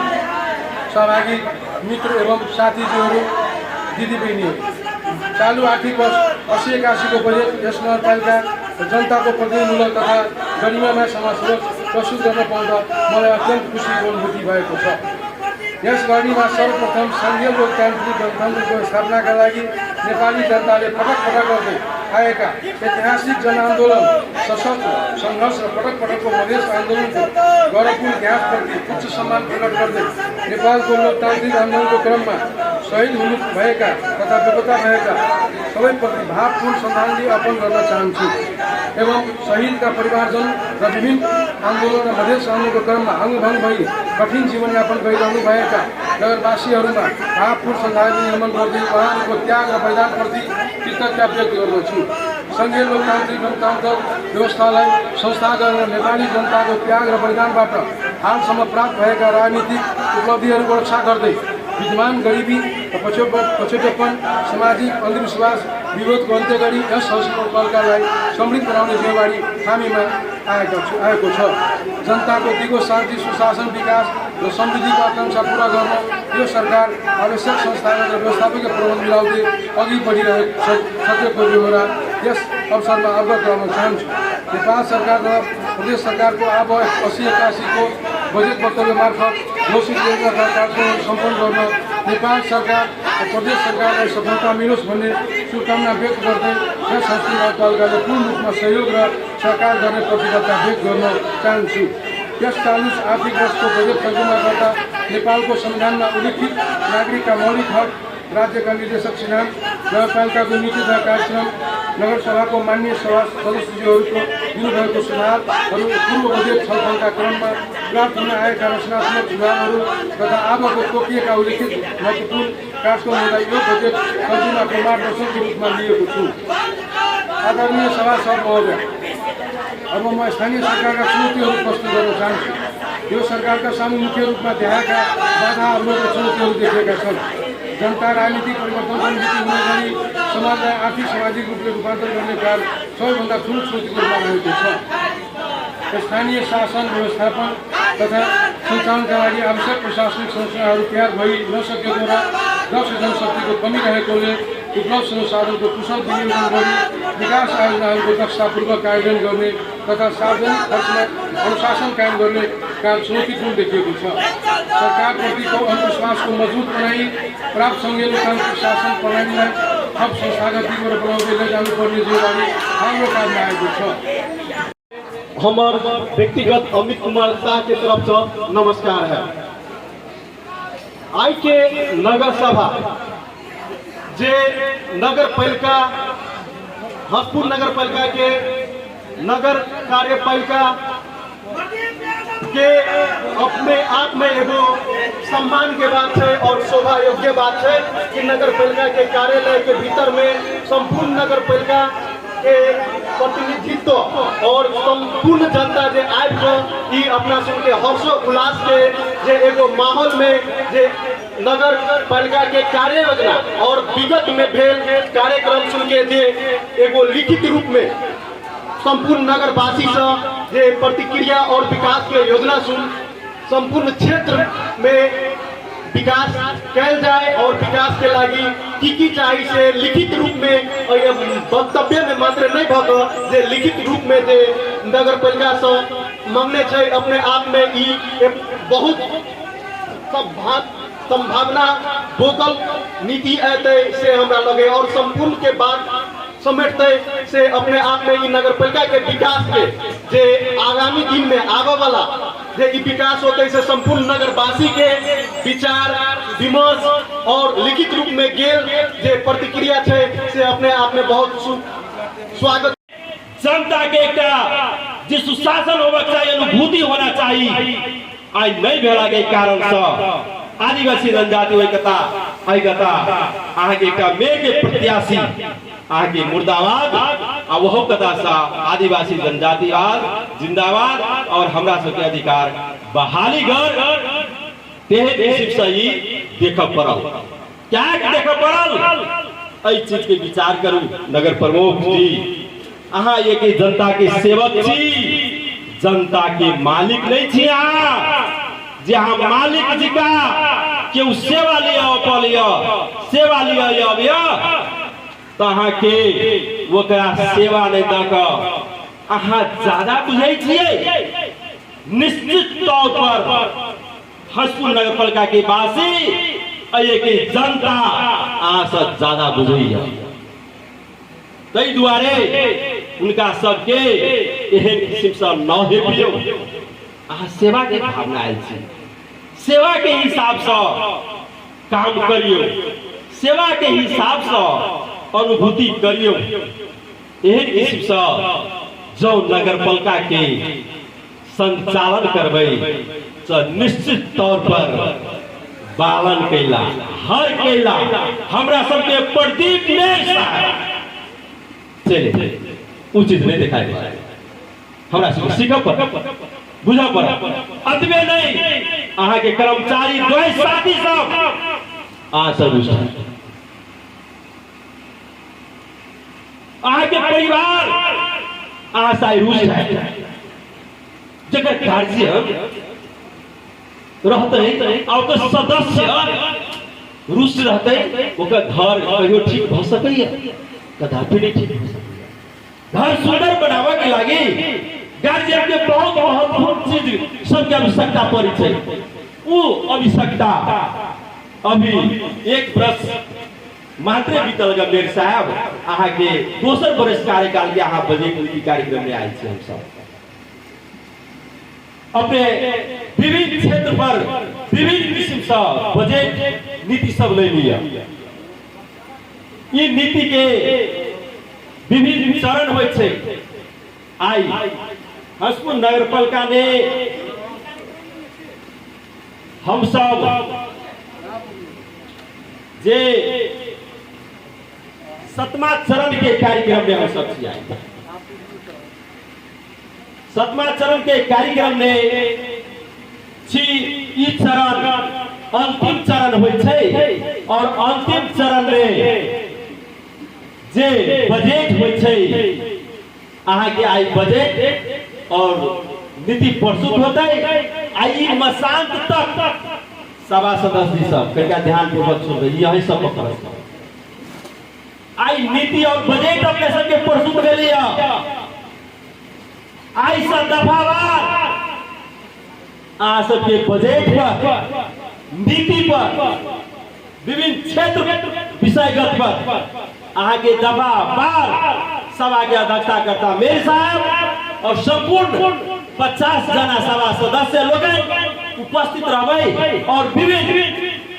सहभागी मित्र एवं साथीजीहरू दिदीबहिनीहरू चालू आर्थिक वर्ष 80-81 को बजेट यस नगरपालिका जनताको प्रतिनिधिमूलक तथा गरिमामय समाजसेवा प्रस्तुत गर्न पाउँदा मलाई अत्यन्त खुसीको अनुभूति भएको छ। यस गणनीमा सर्वप्रथम सङ्घीय लोकतान्त्रिक गणतन्त्रको स्थापनाका लागि नेपाली जनताले पटक पटक गर्दै आएका ऐतिहासिक जनआन्दोलन सशस्त्र सङ्घर्ष र पटक पटकको मधेस आन्दोलनको गौरवपूर्ण इतिहासप्रति उच्च सम्मान प्रकट गर्दै नेपालको लोकतान्त्रिक आन्दोलनको क्रममा शहीद हुनु भएका तथा बेपत्ता भएका सबैप्रति भावपूर्ण श्रद्धाञ्जली अर्पण गर्न चाहन्छु एवं शहीदका परिवारजन र विभिन्न आन्दोलन र मधेस आन्दोलनको क्रममा अङ्गभङ्ग भई कठिन जीवनयापन गरिरहनु भएका नगरवासीहरूमा भावपूर्ण श्रद्धाञ्जली निर्माण गर्दै उहाँहरूको त्याग र बलिदानप्रति कृतज्ञता व्यक्त गर्दछु। सङ्घीय लोकतान्त्रिक गणतन्त्र व्यवस्थालाई संस्था गरेर नेपाली जनताको त्याग र बलिदानबाट हालसम्म प्राप्त भएका राजनीतिक उपलब्धिहरूको रक्षा गर्दै विद्यमान गरिबी र पछौटेपन सामाजिक अन्धविश्वास विरोधको अन्त्य गरी यस नगरपालिकालाई समृद्ध बनाउने जिम्मेवारी थामीमा आएको छ। जनताको दिगो शान्ति सुशासन विकास र समृद्धिको आकाङ्क्षा पूरा गर्न यो सरकार आवश्यक संस्थागत र व्यवस्थापकीय प्रबन्ध मिलाउँदै अघि बढिरहेको सत्यको बेहोरा यस अवसरमा अवगत गराउन चाहन्छु। नेपाल सरकार र प्रदेश सरकारको अब 80-81 को बजेट वक्तव्य मार्फत घोषित योजनाका कार्यक्रम सम्पन्न गर्न नेपाल सरकार र प्रदेश सरकारलाई सफलता मिलोस् भन्ने शुभकामना व्यक्त गर्दै यस नगरपालिकाले पूर्ण रूपमा सहयोग र सहकार गर्ने प्रतिबद्धता व्यक्त गर्न चाहन्छु। यस चालू आर्थिक वर्षको बजेट तर्जुमा गर्दा नेपालको संविधानमा उल्लिखित नागरिकका मौलिक हक, राज्यका निर्देशक सिद्धान्त, नगरपालिकाको नीति तथा कार्यक्रम, नगरसभाको मान्य सभा सदस्यजीहरूको दिनुभएको सुझावहरू पूर्व बजेट छलफलका क्रममा प्राप्त हुन आएका रचनात्मक सुझावहरू तथा आबको तोकिएका उल्लिखित महत्त्वपूर्ण कार्यक्रमहरूलाई यो बजेट तर्जुमाको मार्गदर्शनको रूपमा लिएको छु। आदरणीय सभासद महोदय, अब म स्थानीय सरकारका चुनौतीहरू प्रस्तुत गर्न चाहन्छु। यो सरकारका सामु मुख्य रूपमा देखाएका बाधाहरू र चुनौतीहरू देखिएका छन्। जनता राजनीतिक परिवर्तनको नीति हुने गरी समाजलाई आर्थिक सामाजिक रूपले रूपान्तरण गर्ने कार्य सबैभन्दा ठुलो चुनौतीको रूपमा रहेको छ। स्थानीय शासन व्यवस्थापन तथा सञ्चालनका लागि आवश्यक प्रशासनिक संस्थाहरू तयार भइ नसकेको र दक्ष जनशक्तिको कमी रहेकोले उपलब्ध संसाधनको कुशल विनियोजन गरी विकास आयोजनाहरूको दक्षतापूर्वक कार्यान्वयन गर्ने तथा सार्वजनिक खर्चमा अनुशासन कायम गर्ने कार्य चुनौतीपूर्ण देखिएको छ। सरकारप्रतिको अन्धविश्वासको मजबुत बनाई प्राप्त सङ्घीय लोकतान्त्रिक शासन प्रणालीलाई थप संस्थागत दिगो बनाउँदै लैजानुपर्ने जिम्मेवारी हाम्रो काममा आएको छ। हमार व्यक्तिगत अमित कुमार शाह के तरफ से नमस्कार है। आई के नगर सभा जे नगर पालिका हसपुर नगर पालिका के नगर कार्यपालिका के अपने आप में एगो सम्मान के बात है और शोभा योग्य बात है कि नगर पालिका के कार्यालय के भीतर में संपूर्ण नगर पालिका के प्रतिनिधित्व और संपूर्ण जनता जे आबि कऽ अपना सबके हर्षो उल्लास के जे एगो माहौल में जे नगर पालिका के कार्य योजना और विगत में भेल कार्यक्रम सुन के जे एगो लिखित रूप में संपूर्ण नगरवासी से जे प्रतिक्रिया और विकास के योजना सुन संपूर्ण क्षेत्र में विकास कैल जाए और विकास के लगी की चाहिए से लिखित रूप में वक्तव्य में मात्र नहीं भऽ जे लिखित रूप में जे नगर पालिका से मांगने छै अपने आप में बहुत संभावना बोकल नीति अतै से हमरा लगे और संपूर्ण के बाद समेटते से अपने आप में नगर पालिका के विकास के जे आगामी दिन में आगे वाला जे विकास होते से संपूर्ण नगरवासी के विचार विमर्श और लिखित रूप में गेल जे प्रतिक्रिया है से अपने आप में बहुत स्वागत। जनता के एक जे सुशासन होना चाहिए, अनुभूति होना चाहिए, आई नहीं भेला के कारण से आदिवासी जनजाति एकता आगे एक मेघ के प्रत्याशी आगे मुर्दाबाद आ वह कथा सा आदिवासी जनजातिवाद जिंदाबाद और हमरा सबके अधिकार बहाली कर सही देख पड़ल। क्या देख पड़ल एहि चीज के विचार करू। नगर प्रमुख जी अहाँ एक जनता के सेवक छी, जनता के मालिक नहीं छी अहाँ जे अहाँ मालिक जी का केहू सेवा लिया पलिया सेवा लिया अबिया तो अहाँ के ओकरा सेवा नहीं दक अहाँ ज्यादा बुझे छिए। निश्चित तौर पर हसपुर नगर पालिका के वासी के जनता अहाँ से ज्यादा बुझे तई दुआरे उनका सबके एहन किस्म से न हेपियो अहाँ सेवा के भावना आयल छी, सेवा के हिसाब से काम करियो, सेवा के हिसाब से अनुभूति करियो। एहन किस्म से जो नगर पालिका के संचालन करबै तो निश्चित तौर पर पालन कैला हर कैला हमरा सबके प्रदीप में चले उचित नहीं दिखाई दे हमरा सब सीख पर बुझ पर अतबे नहीं अहाँ के कर्मचारी द्वय साथी सब आ सब अहाँ के परिवार आशा रूस है जगह कार्य रहते और तो सदस्य रूस रहते ओकर घर कहियो ठीक भ सकैया कदापि नहीं ठीक भ सकैया। घर सुंदर बनावे के लागी गार्जियन के बहुत महत्वपूर्ण चीज सबके आवश्यकता पड़ी छै। वो आवश्यकता अभी एक वर्ष मात्र बीतल गंभीर साहब अहाँ के दोसर वर्ष कार्यकाल के अहाँ बजट नीति कार्यक्रम में आए हम सब अपने विभिन्न क्षेत्र पर विभिन्न किस्म से बजट नीति सब ले लिया। ये नीति के विभिन्न चरण होय छै। आई हसपुर नगर पालिका ने हम सब जे 7वां चरण के कार्यक्रम में हम सब छी आए। 7वां चरण के कार्यक्रम में छी ई चरण अंतिम चरण होय छै और अंतिम चरण में जे बजट होय छै अहाँ के आई बजट और नीति प्रस्तुत होतै। आई मसांत तक सभा सदस्य सब कनिका ध्यान पूर्वक सुनबै यही सब पकड़ आई नीति और बजट अपने सबके प्रस्तुत भेलिया। आई सब दफावार अहाँ सबके बजट पर नीति पर विभिन्न क्षेत्र विषयगत पर अहाँ के दफावार सभा के अध्यक्षता करता मेरे साहब और संपूर्ण 50 जना सभा सदस्य लोग उपस्थित रहबै और विभिन्न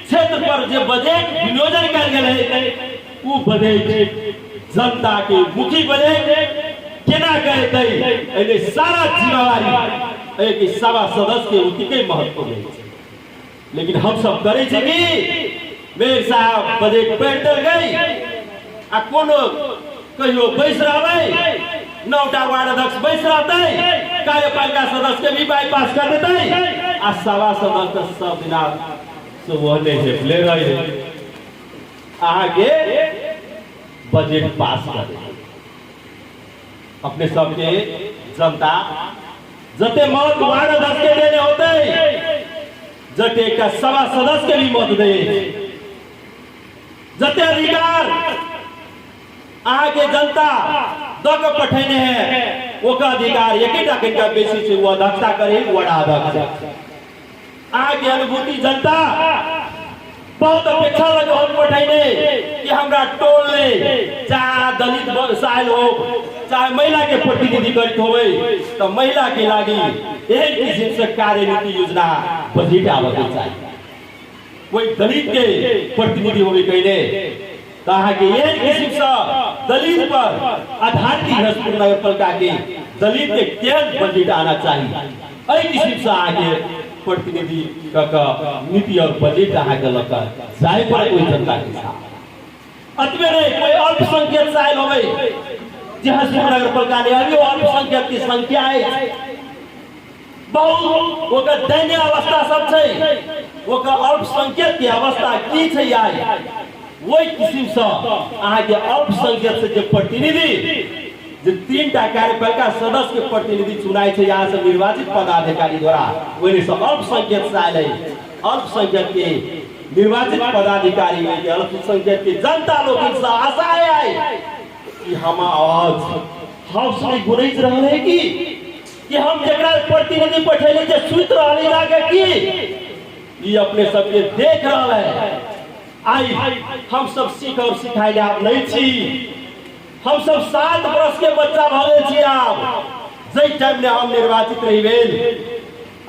क्षेत्र पर जो बजट विनियोजन कर गेल वो बजट जनता के मुखी बजट केना करतै एने सारा जिम्मेवारी एक सभा सदस्य के उतिके महत्व है। लेकिन हम सब करे छी कि मेरे साहब बजट पढ़ दल गई आ कोनो कहियो बैस रहबै 9टा वार्ड अध्यक्ष बैस रहतै कार्यपालिका सदस्य के भी बाईपास कर देतै आ सभा सदस्य सब दिना से वहने हेपले रहे अहाँ के बजट पास कर दे। अपने सबके जनता जते मत वार्ड अध्यक्ष के देने होते जते का सभा सदस्य के भी मत दे जते अधिकार आगे जनता दग पठेने हैं वो का अधिकार एकेटा कनिका बेसी से वो अध्यक्षता करे वड़ा अध्यक्ष आगे अनुभूति जनता बहुत अपेक्षा लगे हम पठेने कि हमरा टोल ले चाहे दलित साइल हो चाहे महिला के प्रतिनिधि करित होवे तो महिला के लागी एक किस्म से कार्यनीति योजना बजट आवे चाहिए। कोई दलित के प्रतिनिधि होवे कहले कहा कि एक किस्म से दलित पर आधारित हसपुर नगर पालिका के दलित के केवल बजट आना चाहिए। ऐ किस्म से आगे प्रतिनिधि का नीति और बजट आगे लगा जाए पर कोई जनता के साथ अतबे नहीं कोई अल्पसंख्यक साइल होवे जे हसपुर नगर पालिका ने अभी अल्पसंख्यक की संख्या है बहुत ओकर दैन्य अवस्था सब छै ओकर अल्पसंख्यक की अवस्था की छै आई वही किस्म से अहाँ के अल्पसंख्यक से जे प्रतिनिधि जे 3टा कार्यपालिका सदस्य के प्रतिनिधि चुनाई है यहाँ से निर्वाचित पदाधिकारी द्वारा वही सब अल्पसंख्यक से आए अल्पसंख्यक के निर्वाचित पदाधिकारी अल्पसंख्यक के जनता लोग से आशा है कि हम आवाज हम सब गुरज रहे हैं कि हम जरा प्रतिनिधि पठेले जे सुत रहे जाके कि ये अपने सबके देख रहा है आई हम सब सीख और सिखाए आप नहीं छी हम सब 7 वर्ष के बच्चा भले छी आप जै टाइम में हम निर्वाचित रही भेल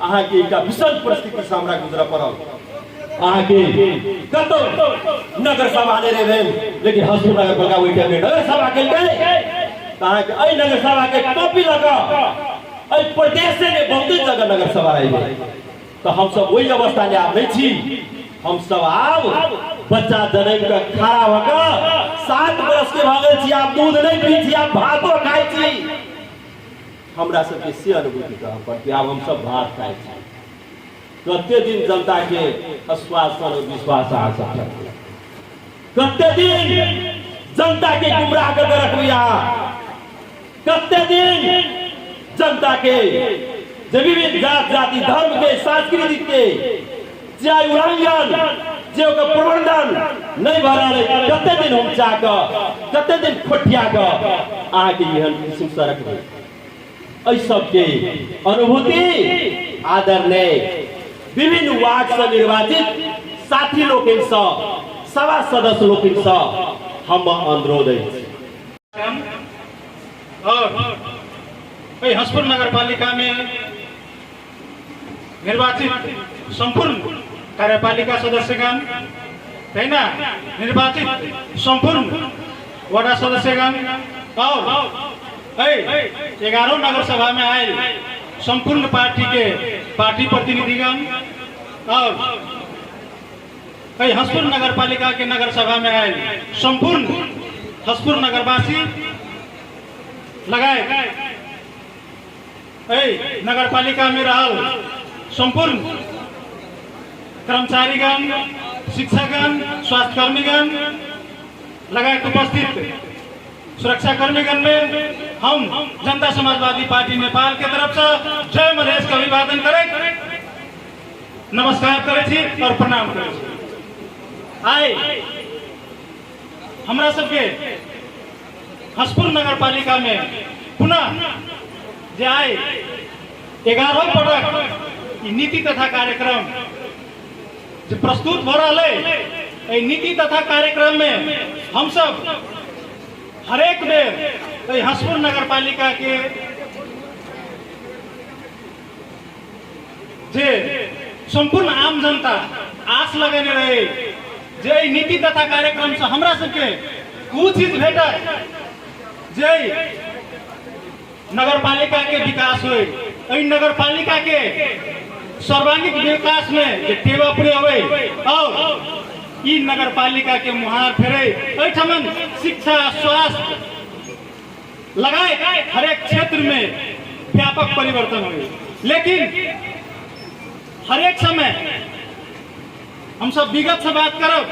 अहाँ के एकटा विषम परिस्थिति से हमरा गुजर पड़ल अहाँ के कतो नगर सभा ने रे भेल लेकिन हसपुर नगर पालिका ओइ टाइम में नगर सभा के अहाँ के अइ नगर सभा के कॉपी लगा अइ प्रदेश से बहुत जगह नगर सभा रही तो हम सब वही अवस्था में आप नहीं छी हम सब आब बच्चा जन्म के खड़ा होकर 7 वर्ष के भगल छी आप दूध नहीं पी छी आप भातो खाई छी हमरा सबके से अनुभूति कह पड़ती अब हम सब भात खाई छी कते दिन जनता के आश्वासन और विश्वास आ सकता कते दिन जनता के गुमराह करके रखबिया कते दिन जनता के विभिन्न जात जाति धर्म के सांस्कृतिक के चाहे उल्लंघन जो का प्रबंधन नहीं भरा रहे कते दिन हम जाक कते दिन खोटिया का आगे यहन किस्म सड़क में ऐ सब के अनुभूति आदर ने विभिन्न वार्ड से निर्वाचित साथी लोग सभा सदस्य लोग हम अनुरोध है और हसपुर नगर पालिका में निर्वाचित संपूर्ण कार्यपालिका सदस्यगण है ना निर्वाचित संपूर्ण वार्ड सदस्यगण और 11 नगर सभा में आए संपूर्ण पार्टी प्रतिनिधिगण और हसपुर नगर पालिका के नगर सभा में आए संपूर्ण हसपुर नगरवासी लगाए नगर पालिका में रहल संपूर्ण कर्मचारीगण शिक्षकगण स्वास्थ्यकर्मीगण लगायत उपस्थित सुरक्षाकर्मीगण में हम जनता समाजवादी पार्टी नेपाल के तरफ से जय मधेश का अभिवादन करे नमस्कार करे और प्रणाम करे आए हमरा सबके हसपुर नगर पालिका में पुनः जे आए 11 पटक नीति तथा कार्यक्रम जो प्रस्तुत हो रहा है नीति तथा कार्यक्रम में हम सब हरेक बेर हसपुर नगर पालिका के जे संपूर्ण आम जनता आस लगेने रहे जे नीति तथा कार्यक्रम से हमरा सबके कुछ चीज भेटा जे नगर पालिका के विकास हो नगर पालिका के सर्वांगीण विकास में जे टेवा पुरे होवे और ई नगर पालिका के मुहार फेरे ठमन शिक्षा स्वास्थ्य लगाए हर एक क्षेत्र में व्यापक परिवर्तन हुए लेकिन हर एक समय हम सब विगत से बात करब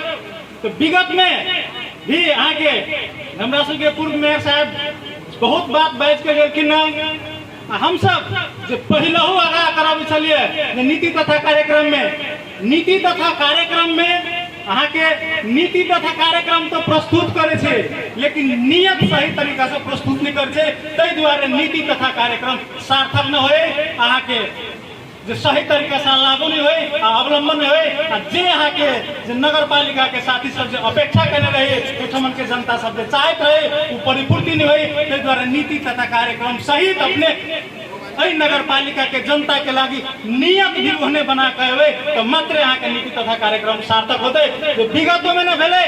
तो विगत में भी आगे हमरा सबके पूर्व मेयर साहब बहुत बात बाज के गेलखिन हम सब जो पहलू आगाह करब छलिए नीति तथा कार्यक्रम में अहाँ के नीति तथा कार्यक्रम तो प्रस्तुत करे छे लेकिन नियत सही तरीका से प्रस्तुत नहीं करे छे तै द्वारे नीति तथा कार्यक्रम सार्थक न होए अहाँ के जो सही तरीका से लागू नहीं होए अवलंबन नहीं होए जे अहाँ के जो नगर पालिका के साथी सब जो अपेक्षा करने रहे उठमन के जनता सब जो चाहत रहे वो परिपूर्ति नहीं होए तै द्वारा नीति तथा कार्यक्रम सहित अपने नगर पालिका के जनता के लागी नियत भी उन्हें बना के तो मात्र यहाँ के नीति तथा कार्यक्रम सार्थक होते जो विगत में न भेले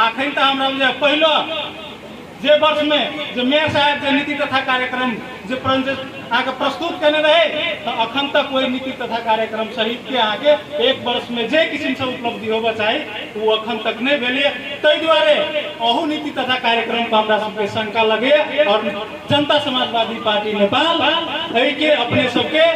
आखिर तो हमरा पहलो जे वर्ष में जो मेयर साहब जो नीति तथा कार्यक्रम जो आगे प्रस्तुत करने रहे तो अखन तक कोई नीति तथा कार्यक्रम सहित के आगे एक वर्ष में जे किसी से उपलब्धि होगा चाहे वो अखन तक नहीं भेलिए तै द्वारे अहू नीति तथा कार्यक्रम को हमरा सबके शंका लगे और जनता समाजवादी पार्टी नेपाल के अपने सबके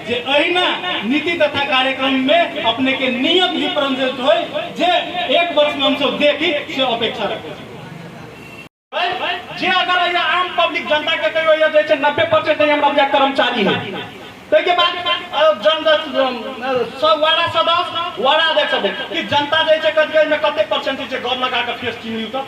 जे अहिना नीति तथा कार्यक्रम में अपने के नियत रिप्रेजेंट हो जे एक वर्ष में हम सब देखी से अपेक्षा रखे जे अगर आम पब्लिक जनता के कहियो या जे छै 90% हमरा बुझा कर्मचारी है। ताहिके बाद सब वार्ड सदस्य वार्ड अध्यक्ष कि जनता जे छै कते परसेंटेज छै गौर लगा के फेस चिन्ह त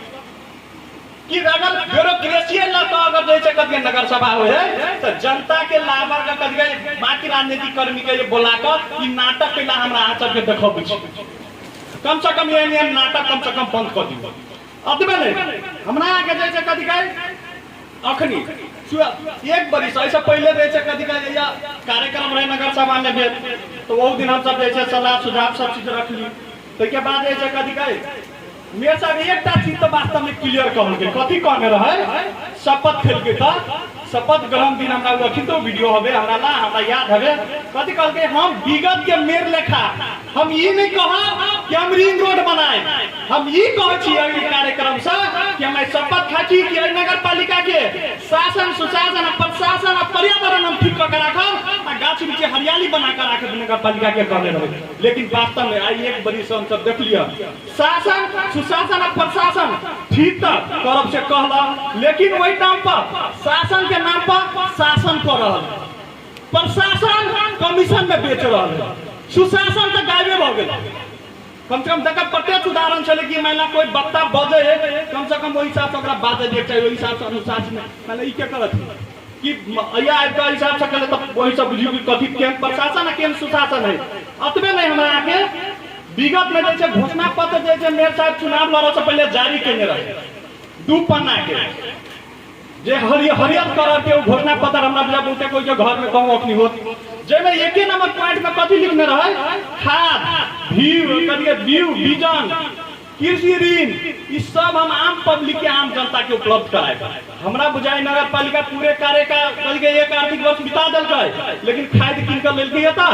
कि अगर ब्यूरोक्रेसी अगर जे छै कते नगर सभा हो है तो जनता के लाभ का कते बाकी राजनीतिक कर्मी के बोला के ई नाटक पहला हमरा अहाँ सबके देखबै छै, कम से कम ये नाटक कम से कम बंद कर दियो। अतबे नहीं हमरा आगे जे छै कते अखनी एक बरिस ऐसा पहले जे छै कथी कहै या कार्यक्रम रहे नगर सभा में भेल तो वो दिन हम सब जे छै सलाह सुझाव सब चीज रखली। तो के बाद जे छै कथी कहै मेरे साहब एकटा चीज तो वास्तव में क्लियर कहल के कथी कहने रहे शपथ खेलके तो शपथ ग्रहण दिन हमरा रखी तो वीडियो हवे हमरा ला हमरा याद हवे कथी कहल के हम विगत के मेर लेखा हम ई नहीं कहा कि हम रिंग रोड बनाए, हम ई कहै छी ई कार्यक्रम से कि हम शपथ खाची कि नगर पालिका के शासन सुशासन प्रशासन और पर्यावरण हम ठीक कर राखब आ गाछ वृक्ष हरियाली बना कर राखब नगर पालिका के कहले रहे। लेकिन वास्तव में आई एक बड़ी से हम सब देख लिया शासन सुशासन और प्रशासन ठीक तो करब से कहला, लेकिन वही नाम पर शासन के नाम पर शासन कर रहल, प्रशासन कमीशन में बेच रहल, सुशासन तो गायबे भ गेल। कम से कम तक प्रत्यक्ष उदाहरण चले कि महिला कोई बक्ता बजे है कम से कम वही हिसाब से ओकरा बाजे देख चाहिए, वही हिसाब से अनुशासन मैंने ई के करत कि या का हिसाब से करे तो वही सब बुझियो कि कथी के प्रशासन के सुशासन है। अतबे नहीं हमरा आगे विगत में जे घोषणा पत्र जे मेयर साहब चुनाव लड़े से पहले जारी केने रहे 2 पन्ना के जे हरियर कलर के घोषणा पत्र हमरा बुझा बहुते कोई के घर में कहूं अखनी होत जेमे एके नंबर पॉइंट में कथी लिखने रहे खाद व्यू विजन कृषि ऋण ई सब हम आम पब्लिक के आम जनता के उपलब्ध कराए। हमरा बुझाई नगर पालिका पूरे कार्य का एक आर्थिक वर्ष बिता देलकै लेकिन खाद किन कर लेलकै था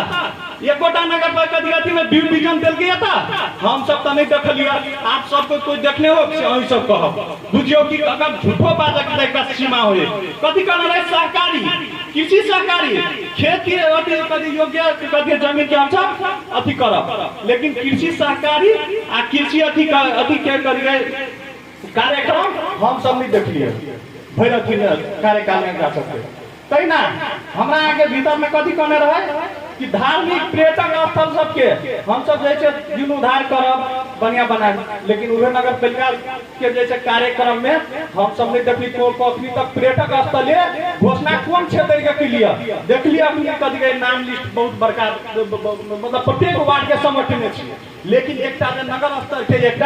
एकोटा नगर पालिका में व्यू विजन देलकै था हम सब तो नहीं देखलिए, आप सबको कोई देखने हो अही सब कहब बुझियो कि अगर झूठो बात का सीमा हो कथी कहना रहे सहकारी कृषि सहकारी खेत के अति योग्य कथी जमीन के अनुसार अथी करब, लेकिन कृषि सहकारी आ कृषि अथी के करिए कार्यक्रम हम सब नहीं देखलिए भैर अथी कार्यकाल में जा सकते। तैना हमरा आगे भीतर में कथी कहने रहे कि धार्मिक पर्यटक स्थल सबके हम सब जैसे जीर्णोद्धार करब बढ़िया बनाए, लेकिन उहे नगर पालिका के जैसे कार्यक्रम में हम सब नहीं देखली अखनी तक पर्यटक स्थल घोषणा कौन क्षेत्र के लिए देख लिया अपने कथी नाम लिस्ट बहुत बड़का मतलब प्रत्येक वार्ड के संगठन में, लेकिन एक नगर स्तर के एक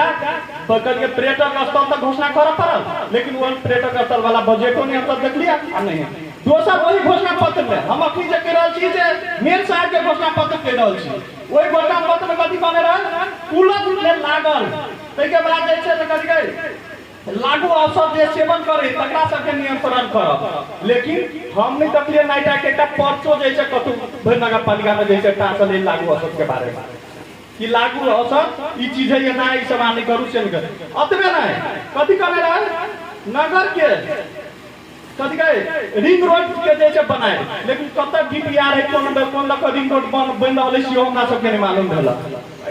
पर्यटक स्थल तक घोषणा कर पड़ल, लेकिन वो पर्यटक स्थल वाला बजटो नहीं हम देख लिया नहीं। दोसर वही घोषणा पत्र में हम अखनी जे कह रहल छी जे मेयर साहब के घोषणा पत्र कह रहल छी वही घोषणा पत्र में कथी कहने रहे कुलत में लागल तै के बाद जे छै कथी कहे लागू अवसर जे सेवन करे तकरा सबके नियंत्रण करब, लेकिन हम नहीं देखलिए नाइटा के एकटा पर्चो जे छै कतौ नगर पालिका में जे छै टांसल लागू अवसर के बारे में कि लागू अवसर ई चीज है ना ई सब आने करू से नहीं अतबे नहीं कथी कहने रहे नगर के कथी कहे रिंग रोड के जे बनाए, लेकिन कत डीपीआर है कौन लक रिंग रोड बन रहल है हमरा सबके नहीं मालूम भेल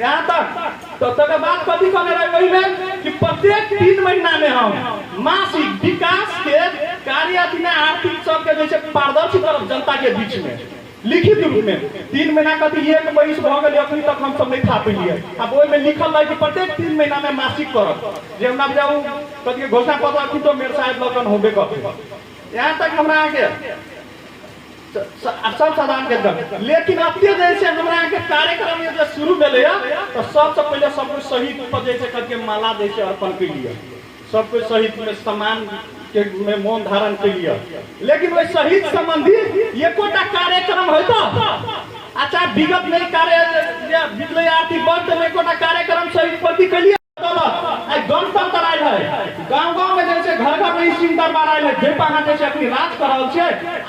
यहाँ तक। तो तकर बाद कथी कहने रहे वही में कि प्रत्येक 3 महीना में हम मासिक विकास के कार्य में आर्थिक सबके जैसे पारदर्शी करब जनता के बीच में लिखित रूप में 3 महीना कथी एक बरिस भ गेल अखनी तक हम सब नहीं खा पेलिए। अब ओहि में लिखल रहे कि प्रत्येक 3 महीना में मासिक करब जे हमरा जाऊ कथी घोषणा पत्र अखनी तो मेरे साहब लगन होबे करते यहाँ तक हमरा आगे सब साधारण के दर, लेकिन अत्य जैसे हमरा के कार्यक्रम में जो शुरू भेले तो सबसे पहले सब कुछ शहीद पर जैसे करके माला जैसे अर्पण के लिए सब कुछ शहीद में सम्मान के में मौन धारण के लिए, लेकिन वही शहीद संबंधी एकोटा कार्यक्रम है तो अच्छा विगत में कार्य बिजली आर्थिक वर्ष में एकोटा कार्यक्रम शहीद प्रति के लिए गणतंत्र आयल है गाँव गाँव में जैसे घर घर में सिंह दरबार आयल है जे पाना जैसे अपनी राज कर रहल छै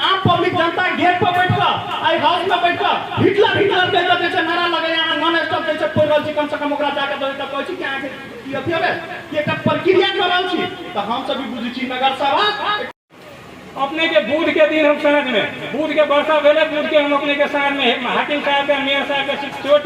आम पब्लिक जनता गेट पर बैठ कर आई हाउस में बैठ कर हिटलर हिटलर जैसे नारा लगे यहाँ नॉन स्टॉप जैसे कोई रहल छै कम से कम ओकरा जाके दो तक कहै छी कि आके की अथी होबे कि एकटा प्रक्रिया कर रहल छी तो हम सब भी बुझै छी नगर सभा अपने के बुध के दिन हम शहर में बुध के वर्षा भेले बुध के हम अपने के शहर में हाकिम साहब के मेयर साहब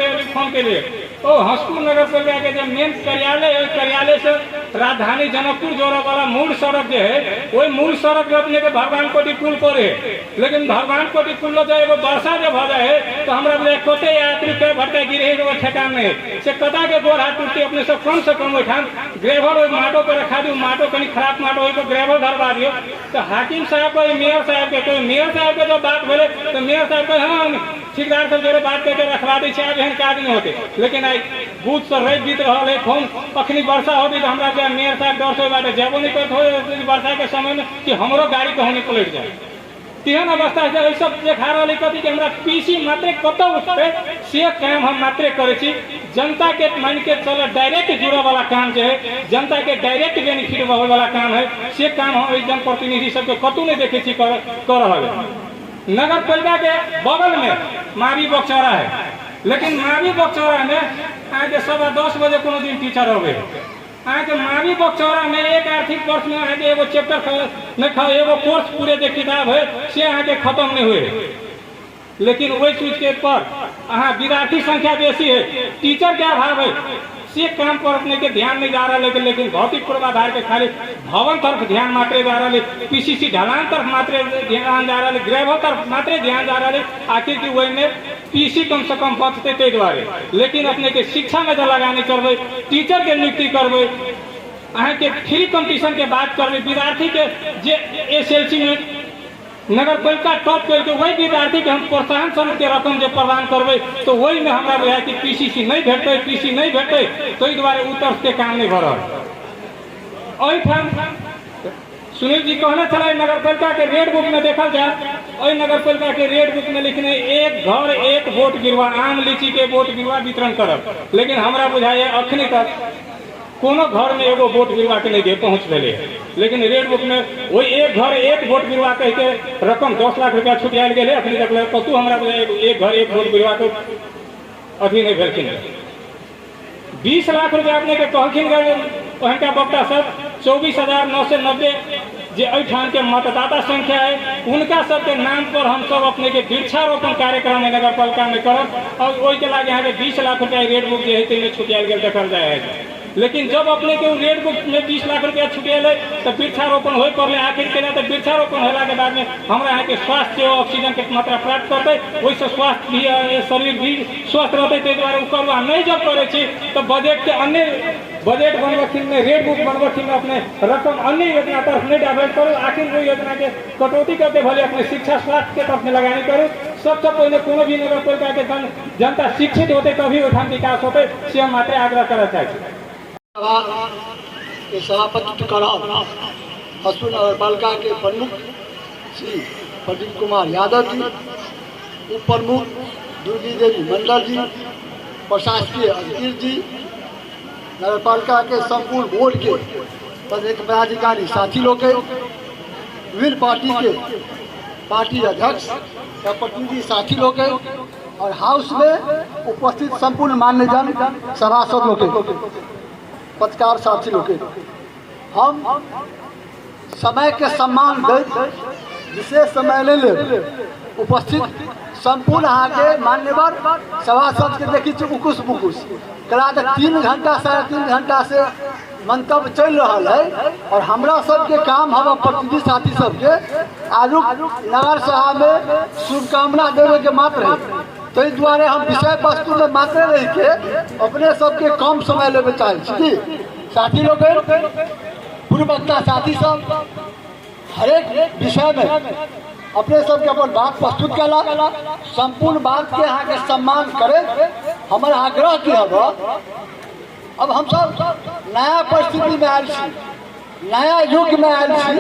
के फोन के लिए ओ हंसपुर नगर पालिका के जो मेन कार्यालय है, कार्यालय से राजधानी जनकपुर जोड़े वाला मूल सड़क जो है, वही मूल सड़क अपने के भगवान कोटी पुल पर है। लेकिन भगवान कोटी पुल जो एगो वर्षा जब हो जाए तो हमारा कते यात्री के भटका गिरे ठेकान में से कदा के गोर हाथ टूटती अपने से कम ओठान ग्रेवल माटो पर रखा दी, माटो कहीं खराब माटो हो तो ग्रेवल धरवा दियो। तो हाकिम साहब को मेयर साहब के मेयर साहब के जो बात बोले तो मेयर साहब को हाँ ठेकेदार सब जोड़े बात करके रखवा दी चाहे का दिन होते। लेकिन आई बूथ से रही बीत रहा है फोन अखनी वर्षा होती तो हमारा मेयर साहब डर से बात जेबो नहीं करते वर्षा के समय में कि हमारो गाड़ी कहूँ पलट जाए। तेहन अवस्था है सब देखा रहा कथी कि हमरा पीसी मात्रे कत उठते से काम हम मात्रे करे छी। जनता के मान के चल डायरेक्ट जुड़े वाला काम जो है, जनता के डायरेक्ट बेनिफिट होने वाला काम है, से काम हम जनप्रतिनिधि सबके कतू नहीं देखे छी कर रहा है। नगर पालिका के बगल में मावी बक्चौरा है, लेकिन मावी बक्चौरा में आज 10:15 बजे कोनो दिन टीचर हो गए। आज मावी बक्चौरा में एक आर्थिक वर्ष में आज एगो चैप्टर नहीं एगो कोर्स पूरे जो किताब है से आगे खत्म नहीं हुए। लेकिन वही चीज के पर अहाँ विद्यार्थी संख्या बेसी है, टीचर के अभाव है, से काम पर अपने के ध्यान नहीं जा रहा है। लेकिन भौतिक पूर्वाधार के खाली भवन तरफ ध्यान मात्रे जा रहा है, पीसीसी ढलान तरफ मात्रे ध्यान जा रहा है, ग्रेवल तरफ मात्रे ध्यान जा रहा है। आखिर की वही में पीसी कम से कम बचते ते द्वारे। लेकिन अपने के शिक्षा में जो लगानी करवे, टीचर के नियुक्ति करवे, अहाँ के फ्री कंपटीशन के बात करवे, विद्यार्थी के जे एसएलसी में नगर पालिका टॉप करके वही विद्यार्थी के हम प्रोत्साहन स्वरूप के रकम जो प्रदान करवे तो वही में हमारा बुझाय कि पीसीसी नहीं भेटते, पीसी नहीं भेटते तो द्वारे उतर के काम नहीं भर। सुनील जी कहना चला नगर पालिका के रेड बुक में देखा जाए, और नगर पालिका के रेड बुक में लिखने एक घर एक वोट गिरवा, आम लीची के वोट गिरवा वितरण करब। लेकिन हमारा बुझाय अखनी तक कोनो घर में एगो वोट गिरवा के नहीं पहुँच रहे। लेकिन रेड बुक में वही एक घर एक वोट गिरवा कह के रकम 10 लाख रुपया छुटियाल गए। अखनी तक कतू हमारा एक घर एक वोट गिरवा के अभी नहीं भेलखिन। 20 लाख रुपया अपने के कहलखिन वहाँ वक्ता सब 24,990 जे अठान के मतदाता संख्या है उनका सबके नाम पर हम सब अपने के वृक्षारोपण कार्यक्रम में नगर पालिका में करब। और वही के लागे यहाँ के 20 लाख रुपया रेड बुक जो है छुटियाल गए देखल जाए। लेकिन जब अपने के रेड बुक में 20 लाख रुपया छुटियल तो वृक्षारोपण हो पड़े। आखिर के तो वृक्षारोपण होला के बाद में हमारा यहाँ के स्वास्थ्य ऑक्सीजन के मात्रा प्राप्त करते, वैसे स्वास्थ्य भी शरीर भी स्वस्थ रहते। ते द्वारा करवा नहीं जब करे तो बजट के अन्य बजट बनबथिन में रेड बुक बनबथिन में अपने रकम अन्य योजना तरफ नहीं डाइवर्ट करो। आखिर वो योजना के कटौती करते भले अपने शिक्षा स्वास्थ्य के तरफ में लगानी करो। सबसे पहले कोनो भी नगर पालिका के जनता शिक्षित होते तभी ओठान विकास होते, से हम मात्र आग्रह करना चाहिए। के सभापतित्व कराव हंसपुर नगर पालिका के प्रमुख श्री प्रदीप कुमार यादव जी, उप प्रमुख दुर्गी देवी मंडल जी, प्रशासकीय अधिकारी जी, नगर पालिका के संपूर्ण बोर्ड के पदाधिकारी साथी लोग के, विभिन्न पार्टी के पार्टी अध्यक्ष या प्रतिनिधि साथी लोग के, और हाउस में उपस्थित संपूर्ण मान्यजन सभासद लोग, पत्रकार साथी लोग, हम समय के सम्मान दे विशेष समय ले ले उपस्थित संपूर्ण यहाँ के मान्यवर सभासद के देखी उकुस बुकुस कला 3 घंटा 3.5 घंटा से मंतव्य चल रहा है। और हमरा सबके काम हम प्रतिनिधि साथी सबके आजुक नगर सभा में शुभकामना देवे के मात्र है। तो इस द्वारे हम विषय वस्तु में मात्र रह के अपने सबके कम समय लेवे चाहिए। साथी लोग पूर्व वक्ता साथी सब हर एक विषय में अपने सबके अपन बात प्रस्तुत कला, संपूर्ण बात के यहाँ के सम्मान करे हमारे आग्रह की अब हम सब नया परिस्थिति में आयल छी, नया युग में आयल छी।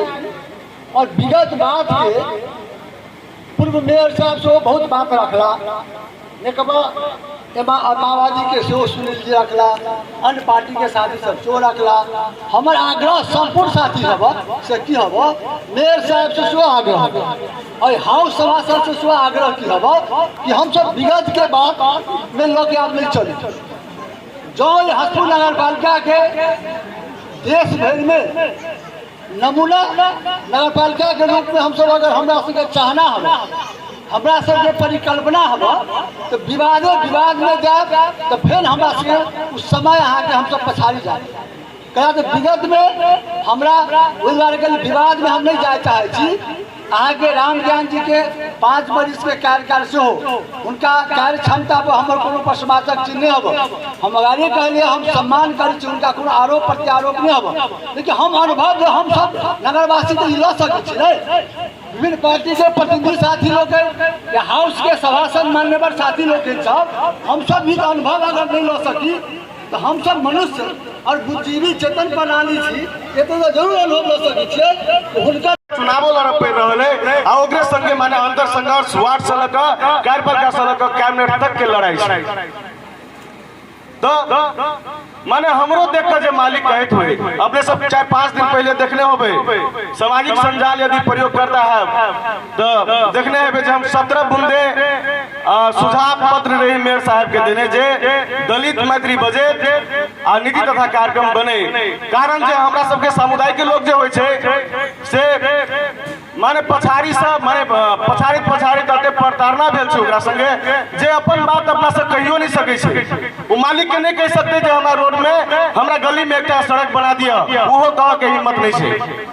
और विगत बात के पूर्व मेयर साहब से बहुत बात रखला, माओवादी के सेहो सुनील जी रखला, अन्य पार्टी के साथी सब सेहो रखला। हमार आग्रह संपूर्ण साथी सब से की हब मेयर साहब से सेहो आग्रह और हाउस सभासद से सेहो आग्रह की हब कि हम सब विगत के बात में लगे आप नहीं चले। जो हंसपुर नगर पालिका के देश भर में नमूना नगर पालिका के रूप में हम सब अगर हमरा सबके चाहना हो हमरा सबके परिकल्पना हवा तो विवाद में जाए तो फिर हमरा से उस समय अहाँ के हम सब पछाड़ी जाए कह तो विगत में हमरा ओहि दुआरे विवाद में हम नहीं जाए चाहे छी अहाँ के राम ज्ञान जी के 5 वर्ष के कार्यकाल से हो उनका कार्य क्षमता पर हमारे कोनो प्रश्नवाचक चिन्ह नहीं हब हम अगाड़ी कहलिए हम सम्मान करी उनका कोनो आरोप प्रत्यारोप नहीं हब लेकिन हम अनुभव हम सब नगरवासी तो ल सके विभिन्न पार्टी के प्रतिनिधि साथी लोग या हाउस के सभासद मान्यवर साथी लोग सब हम सब भी अनुभव अगर नहीं ला सकी तो हम सब मनुष्य और बुद्धिजीवी चेतन प्रणाली थी ये तो जरूर अनुभव ला सके उनका चुनावो लड़ पड़ रहा है ओकरे संगे माने अंतर संघर्ष वार्ड से लेकर कार्यपालिका से लेकर कैबिनेट तक के लड़ाई तो माने हमरो देख कर जो मालिक कहते हुए अपने सब 4-5 दिन पहले देखने हो सामाजिक संजाल यदि प्रयोग करता है तो देखने है हम 17 बूंदे सुझाव पत्र रही मेयर साहब के देने जे दलित मैत्री बजट आ नीति तथा कार्यक्रम बने कारण जे हमरा सबके समुदाय के लोग जो से माने पछाड़ी सब माने पछाड़ी तते प्रताड़ना भेल छै ओकरा संगे जे अपन बात अपना से कहियो नहीं सकै छै वो मालिक के नहीं कह सकते जे हमरा रोड में हमरा गली में एक सड़क बना दिया वो कह के हिम्मत नहीं छै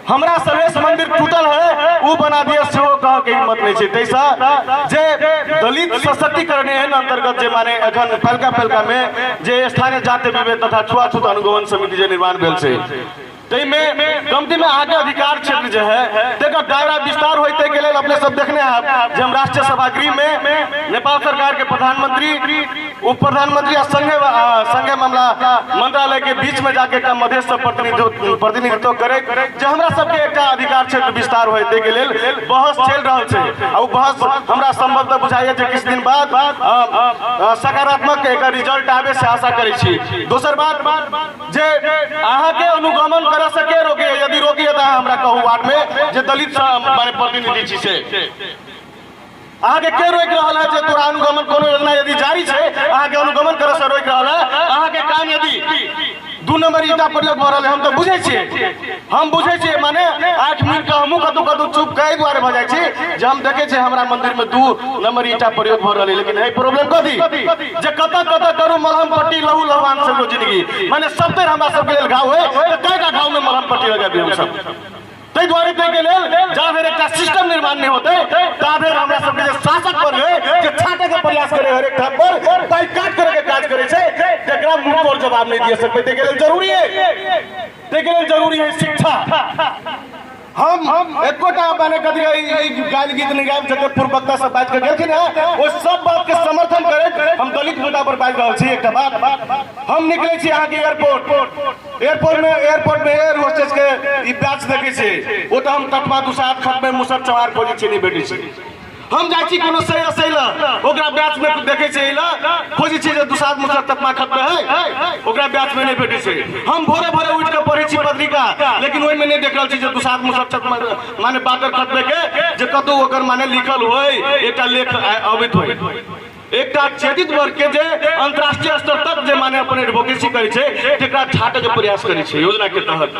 हमरा सलेश मंदिर टूटल है वो बना दिया सेहो कह के हिम्मत नहीं छै तैसा जे दलित सशक्तिकरण एहन अंतर्गत जे माने अखन पलका में जे स्थानीय जाति विवेक तथा छुआछूत अनुगमन समिति जे निर्माण भेल छै कमती में आगे अधिकार क्षेत्र जो है तेकर दायरा विस्तार होते के लिए अपने सब देखने हैं जब राष्ट्रीय सभागृह में नेपाल सरकार के प्रधानमंत्री उप प्रधानमंत्री संघीय मामला मंत्रालय के बीच में जाके मध्यस्थ प्रतिनिधित्व करे जो हमरा सबके एक अधिकार क्षेत्र विस्तार होते के लिए बहस चल रहा है और बहस हमरा संभवतः बुझाइए किस दिन बाद सकारात्मक एक रिजल्ट आवे से आशा करै छी दोसर बात जे अहाँ के अनुगमन कर सके रोके यदि रोकिए तो हमरा कहू वार्ड में जे दलित माने प्रतिनिधि छी से अहाँ के रोक रहा है जे तोरा अनुगमन कोनो योजना यदि जारी है अहाँ के अनुगमन करे से रोक रहा है अहाँ के काम यदि 2 नंबर ईटा प्रयोग भ रहा हम तो बुझे छिए माने 8 मिनट का हमू कतू चुप कई द्वारे भ जाय छी जे हम देखे छे हमरा मंदिर में 2 नंबर ईटा प्रयोग भ रहा लेकिन है प्रॉब्लम कथी जे कत करू मलहम पट्टी लहू लहवान सब जिंदगी माने सब तर हमरा सब के लेल घाव है तो कईटा घाव में मलहम पट्टी लगाबी हम सब तै द्वारे तै के लेल जाधर एक सिस्टम निर्माण नहीं होते ताधर हमरा सब के शासक पर है जे छाटे के प्रयास करे हर एक ठाम पर तै काट करे के काज करे छै जेकरा मुंह तोड़ जवाब नहीं दिए सकते तै के लेल जरूरी है शिक्षा हम एकोटा माने कथी गाल गीत नहीं गायब जगत पूर्वकता सब बात कर गेलखिन है वो सब बात के समर्थन करे हम दलित मुद्दा पर बात रहल छी एकटा बात हम निकले छी अहाँ के एयरपोर्ट में एयर होस्टेस के ई बैच देखे छै ओ तो हम तटवा दुसात खत में मुसर चमार खोजे छी नहीं भेटै छै हम जाय छी कोनो सही असैला ओकरा बैच में देखे छै इला खोजे छी जे दुसात मुसर तटवा खत में है ओकरा बैच में नहीं भेटै छै हम भोरे उठ के पढ़ै छी पत्रिका लेकिन ओइ में नहीं देख रहल छी जे दुसात मुसर तटवा माने बातर खत में के जे कतौ ओकर माने लिखल होय एकटा लेख अवित होय एक चेतित वर्ग के जे अंतरराष्ट्रीय स्तर तक जे माने अपन एडवोकेसी करे छै तेकरा छाटे के प्रयास करे छै योजना के तहत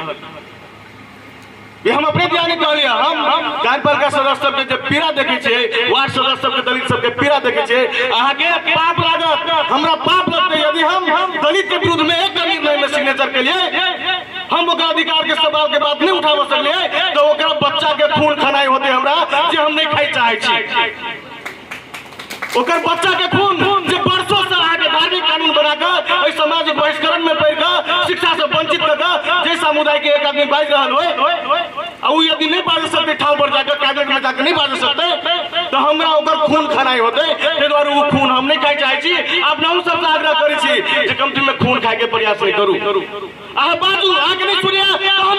ये हम अपने ध्यान कहलिए हम कार्यपालिका सदस्य सबके जे पीड़ा देखे छै वार्ड सदस्य सबके दलित सबके पीड़ा देखे छै अहाँ के पाप लागत हमरा पाप लगते यदि हम दलित के विरुद्ध में एक निर्णय में सिग्नेचर के लिए हम ओकरा अधिकार के सवाल के बात नहीं उठाव सकलिए तो ओकरा बच्चा के खून खनाई होते हमरा जे हम नहीं खाई चाहे छी ओकर बच्चा के खून जे वर्षों से आगे धार्मिक कानून बनाकर समाज बहिष्करण में पड़ कर शिक्षा से वंचित कर जे समुदाय के एक आदमी बाज रहल हो यदि नहीं बाज सकते ठाव पर जाकर कैबिनेट में जाकर नहीं बाज सकते तो हमरा ओकर खून खनाई होते ताहि दुआरे वो खून हम नहीं खाई चाहे छी अपना हम सब आग्रह करे छी जे कमती में खून खाए के प्रयास नहीं करू अहाँ बाजू आगे नहीं सुनिए हम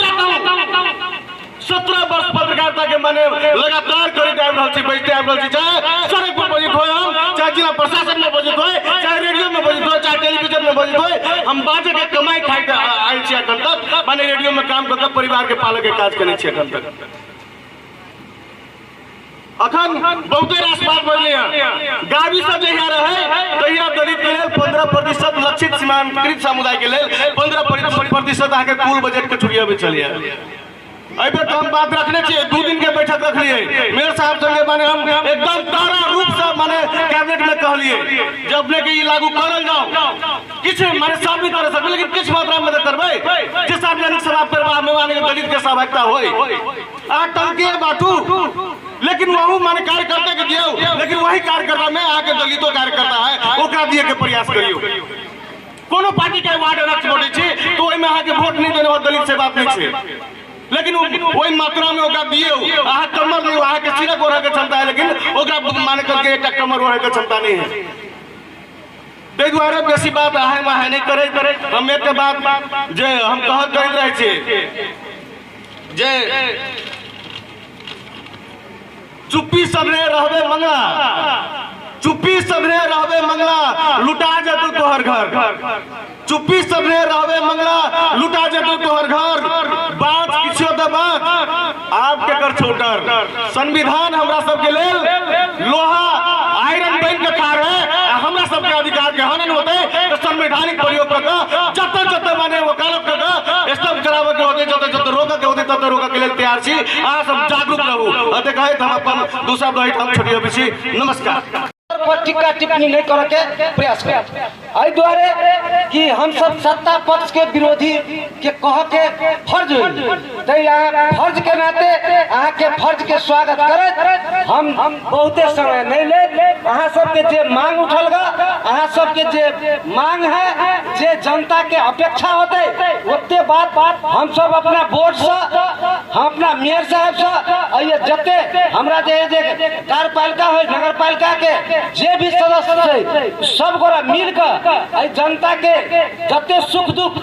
17 वर्ष पत्रकारिता के माने लगातार करते आबि रहल छी बजते आबि रहल छी चाहे सड़क पर बजित हो हम चाहे जिला प्रशासन में बजित हो चाहे रेडियो में बजित हो चाहे टेलीविजन में बजित हो हम बाजे के कमाई खाई के आयल छी अखन तक माने रेडियो में काम करके परिवार के पाले के काज करे छी अखन तक अखन बहुते रास बात बढ़ले हैं गावी सब जहिया रहे तहिया दलित के लेल 15% लक्षित सीमांकित समुदाय के लेल 15% आके कुल बजट के छुड़ियाबे चलिए अभी तो हम बात रखने चाहिए 2 दिन के बैठक बैठक रख लिए मेयर साहब संगे माने हम एकदम तारा रूप से माने कैबिनेट में कह लिए जब अपने के लागू करल जाओ किछ माने सब भी कर सकबे लेकिन किछ मात्रा में करबे जे सार्वजनिक सभा करबा में माने दलित के सहभागिता होई आ टंके बाटू लेकिन वहू माने कार्यकर्ता के दियो लेकिन वही कार्यकर्ता में आके दलितों कार्यकर्ता है ओकरा दिए के प्रयास करियो कोनो पार्टी के वार्ड अध्यक्ष बोले छी तो ओइ में आके वोट नहीं देने दलित से बात नहीं छे लेकिन वही मात्रा में ओकरा दियो आहा कमर नहीं आहा के सिरक ओढ़े के क्षमता है लेकिन ओकरा माने करके एक कमर ओढ़े के क्षमता नहीं है ताहि दुआरे बेसी बात आहे माहे नहीं करे हम एक बात जे हम कहत करैत रहे छी जे चुप्पी सबने रहबे मंगला चुप्पी सबने रहबे मंगला लुटा जतु तोहर घर चुप्पी सबने रहबे मंगला लुटा जतु तोहर घर बात किछो द बात आपके कर छोटर संविधान हमरा सबके लेल लोहा आयरन बन के ठार है हमरा सबके अधिकार के हनन होते तो संवैधानिक प्रयोग कर जत जत माने वकालत कर स्टॉप चलावे के होते जत जत रोक के होते तत रोक के लेल तैयार छी आ सब जागरूक रहू अते कहे हम अपन दूसरा दहित हम छोड़ियो बिसी नमस्कार पर टिक्का टिप्पणी नहीं करे के प्रयास कर आई द्वारे कि हम सब सत्ता पक्ष के विरोधी के कह के फर्ज फर्ज के नाते अहाँ के फर्ज के स्वागत करे हम बहुते समय नहीं ले अहाँ सबके जे मांग उठल गा अहाँ सबके जे मांग है जे जनता के अपेक्षा होते ओते बात हम सब अपना बोर्ड से हम अपना मेयर साहब से ये जते हमरा जे कार्यपालिका हो नगर पालिका के जे भी सदस्य है सब गोरा मिल कर जनता के जते सुख दुख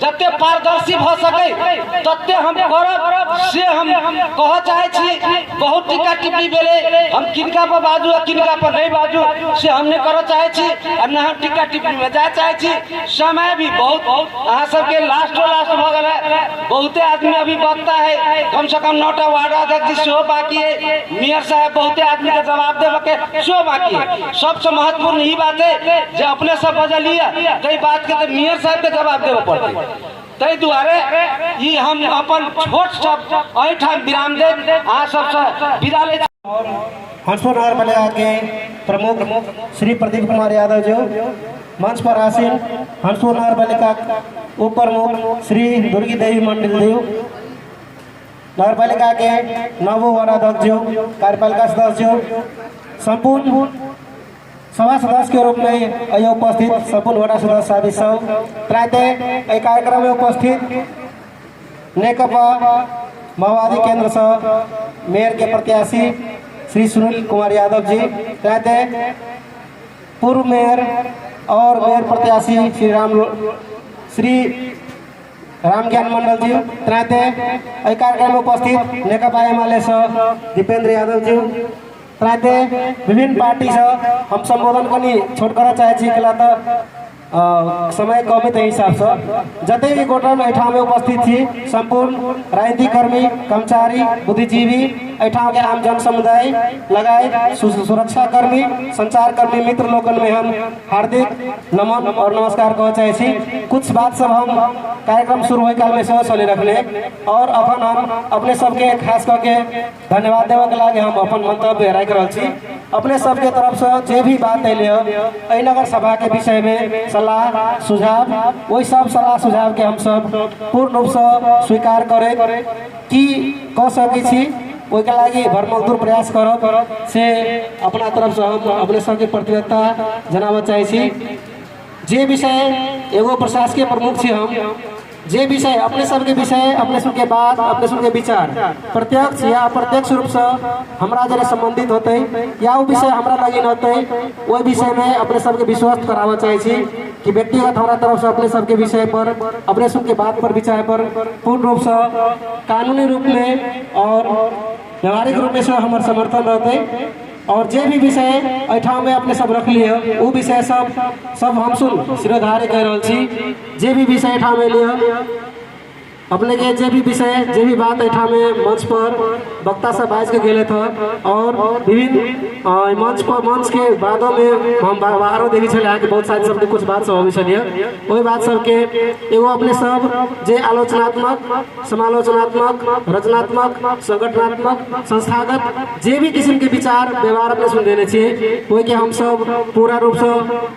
जते पारदर्शी भ सके तते हम करब से हम कह चाहे छी बहुत टीका टिप्पणी बेले हम किनका पर बाजू किनका पर नहीं बाजू से हम नहीं कर चाहे छी और न हम टीका टिप्पणी में जाए चाहे छी समय भी बहुत अहाँ सबके लास्ट भ गए बहुते आदमी अभी बचता है कम से कम 9टा वार्ड अध्यक्ष सेहो बाकी है मेयर साहब बहुते आदमी के जवाब देवे के सेहो बाकी है सबसे महत्वपूर्ण यही बात है जो अपने सब बजलिए कई बात के तो मेयर साहब के जवाब देवे पड़ते ताहि दुआरे ई हम अपन छोट सब एठाम विराम दे अहाँ सबसे विदा ले हंसपुर नगर पालिका के प्रमुख श्री प्रदीप कुमार यादव जी मंच पर आसीन हंसपुर नगर पालिका उप प्रमुख श्री दुर्गी देवी मंडल देव नगर पालिका के नवो वार्डाध्यक्ष जी कार्यपालिका सदस्य संपूर्ण सभा सदस्य के रूप में अय उपस्थित संपूर्ण वार्ड सदस्य आदि सब प्रायः कार्यक्रम में उपस्थित नेकपा माओवादी केंद्र से मेयर के प्रत्याशी श्री सुनील कुमार यादव जी प्रायः पूर्व मेयर और मेयर प्रत्याशी श्री राम ज्ञान मंडल जी प्रायः कार्यक्रम में उपस्थित नेकपा एमाले से दीपेंद्र यादव जी प्रायः विभिन्न पार्टी से हम संबोधन करनी छोट कर चाहे छी समय कम है हिसाब से जते भी गोटा में एठाम में उपस्थित थी संपूर्ण राजनीतिक कर्मी कर्मचारी बुद्धिजीवी एठाम के आम जन समुदाय लगाए सुरक्षा कर्मी संचार कर्मी मित्र लोगन में हम हार्दिक नमन और नमस्कार कह चाहे छी कुछ बात सब हम कार्यक्रम शुरू होए काल में सेहो चले रखने और अपन हम अपने सबके खास करके धन्यवाद देवे के लागे हम अपन मंतव्य राख रहल छी अपने सबके तरफ से जे भी बात अइले एहि नगर सभा के विषय में सलाह सुझाव वही सब सलाह सुझाव के हम सब पूर्ण रूप से स्वीकार करे कि कह सकै छी ओहि के लागी भरमजदूर प्रयास करब से अपना तरफ से हम अपने सबके प्रतिबद्धता जनाबऽ चाहे छी जे विषय एगो प्रशासकीय प्रमुख छी हम जे विषय अपने सबके विषय अपने सबके बात अपने सबके विचार प्रत्यक्ष या अप्रत्यक्ष रूप से हमरा जरे संबंधित होते या वो विषय हमरा लगी होते वही विषय में अपने सबके विश्वास कराबऽ चाहे छी कि व्यक्तिगत हमारा तरफ से अपने सबके विषय पर अपने सबके बात पर विचार पर पूर्ण रूप से कानूनी रूप में और व्यवहारिक रूप में से हमारे समर्थन रहते और जे भी विषय एठाम में अपने सब रख लिए वो विषय सब हम सुन सिरोधार्य कह रहा छी जे भी विषय एठाम में लिए अपने के जे भी विषय जे भी बात एठा में मंच पर वक्ता सब बाज के गेले थे और विभिन्न मंच के बादों में हम बाहरों देखी छे यहाँ के बहुत सारी सबके कुछ बात सब होबे छलिए वही बात सबके एगो अपने सब जे आलोचनात्मक समालोचनात्मक रचनात्मक संगठनात्मक संस्थागत जे भी किस्म के विचार व्यवहार अपने सुन देने छे वही के हम सब पूरा रूप से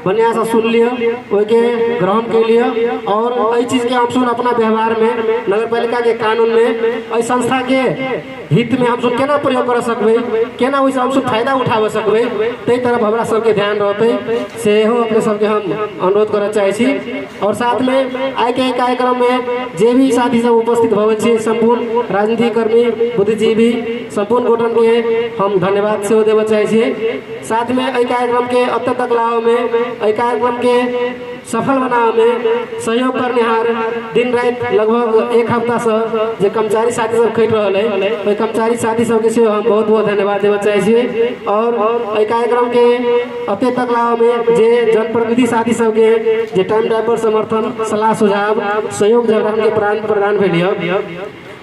बढ़िया से सुन लिए वही के ग्रहण के लिए और एहि चीज के हम सुन अपना व्यवहार में नगर पालिका के कानून में संस्था के हित में हम सब केना प्रयोग कर सकबे केना ओइसे हम सब फायदा उठाव सकबे तै तरफ हमरा सबके ध्यान रहते से हो अपने सबके हम अनुरोध करना चाहे छी और साथ में आइ के कार्यक्रम में जे भी साथी सब उपस्थित भवन छी संपूर्ण राजनीतिक कर्मी बुद्धिजीवी संपूर्ण गोटन के हम धन्यवाद से देवे चाहे छी साथ में एहि कार्यक्रम के अब तक लाओ में एहि कार्यक्रम के सफल बनावे में सहयोग करनेहार दिन रात लगभग एक हफ्ता से जे कर्मचारी साथी सब खट रहा है ओहि कर्मचारी साथी सबके से हम बहुत बहुत धन्यवाद देवे चाहे छी और एहि कार्यक्रम के अब तक लाओ में जे जनप्रतिनिधि साथी सबके जे टाइम पर समर्थन सलाह सुझाव सहयोग जरूर के प्रदान भेलिए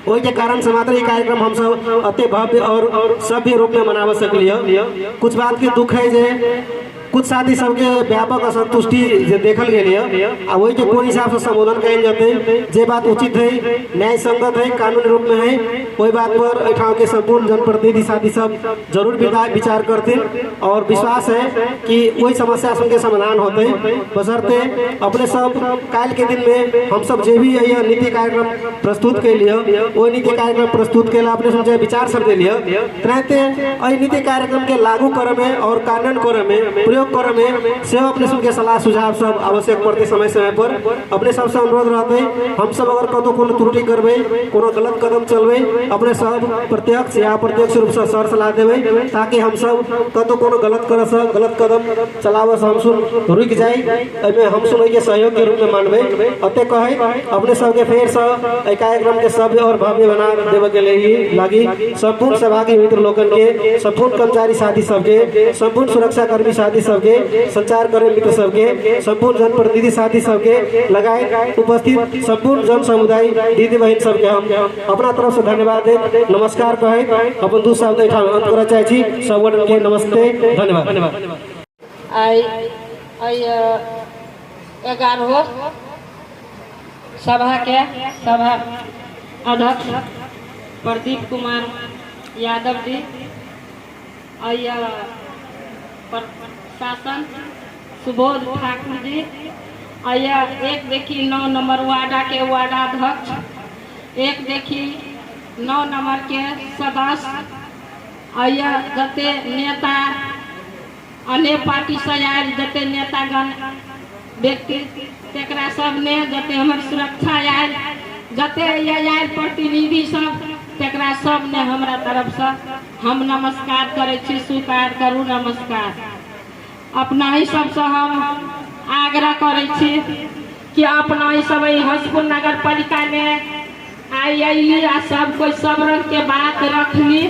वही के कारण से मात्र ये कार्यक्रम हम सब अति भव्य और सभ्य रूप में मनावा सकलिए कुछ बात के दुख है जे कुछ साथी सबके व्यापक असंतुष्टि जे देखल गेल आ वही के कोन हिसाब से संबोधन कल जाते जे बात उचित है न्याय संगत है कानूनी रूप में है वही बात पर एठाव के संपूर्ण जनप्रतिनिधि साथी सब जरूर विचार करते और विश्वास है कि वही समस्या सबके समाधान होते बशर्ते अपने सब काल के दिन में हम सब जे भी यह नीति कार्यक्रम प्रस्तुत के लिए वही नीति कार्यक्रम प्रस्तुत के लिए अपने सब विचार सब दे लिए तुरंते नीति कार्यक्रम के लागू करे में और कार्यान्वयन करे में करे में से अपने सबके सलाह सुझाव सब आवश्यक पड़ते समय समय पर अपने सबसे अनुरोध रहते हम सब अगर कतौ कोनो त्रुटि करबे कोनो गलत कदम चलबे अपने सब प्रत्यक्ष या अप्रत्यक्ष रूप से सर सलाह देवे ताकि हम सब कतौ कोनो गलत कदम चलावे से हम सब रुक जाए एमे हम सब के सहयोग के रूप में मानबे अते कहे अपने सबके फेर से एहि कार्यक्रम के सभ्य और भव्य बना देवे के लिए लागी संपूर्ण सहभागी मित्र लोगन के संपूर्ण कर्मचारी साथी सबके संपूर्ण सुरक्षा कर्मी साथी सबके संचार कर्मी मित्र सबके संपूर्ण जनप्रतिनिधि साथी सबके लगाए उपस्थित संपूर्ण जन समुदाय दीदी बहन सबके हम अपना तरफ से धन्यवाद दे नमस्कार कहे अपन दू शब्द अंत करना चाहे छी सब के नमस्ते धन्यवाद आई 11 सभा के सभा अध्यक्ष प्रदीप कुमार यादव जी शासन सुबोध ठाकुर जी एक देखी 9 नंबर वार्डा के वार्डाध्यक्ष एक देखी 9 नंबर के सदस्य जते नेता अन्य पार्टी से आयल जते नेतागण व्यक्ति तेकरा सब ने जते हमर सुरक्षा आयल जते आयल प्रतिनिधि सब तेकरा सब ने हमरा तरफ से हम नमस्कार करे छी स्वीकार करू नमस्कार अपना ही सबसे हम आग्रह करे छी कि अपना ही सब हसपुर नगर पालिका में आई सब कोई सब रंग के बात रखली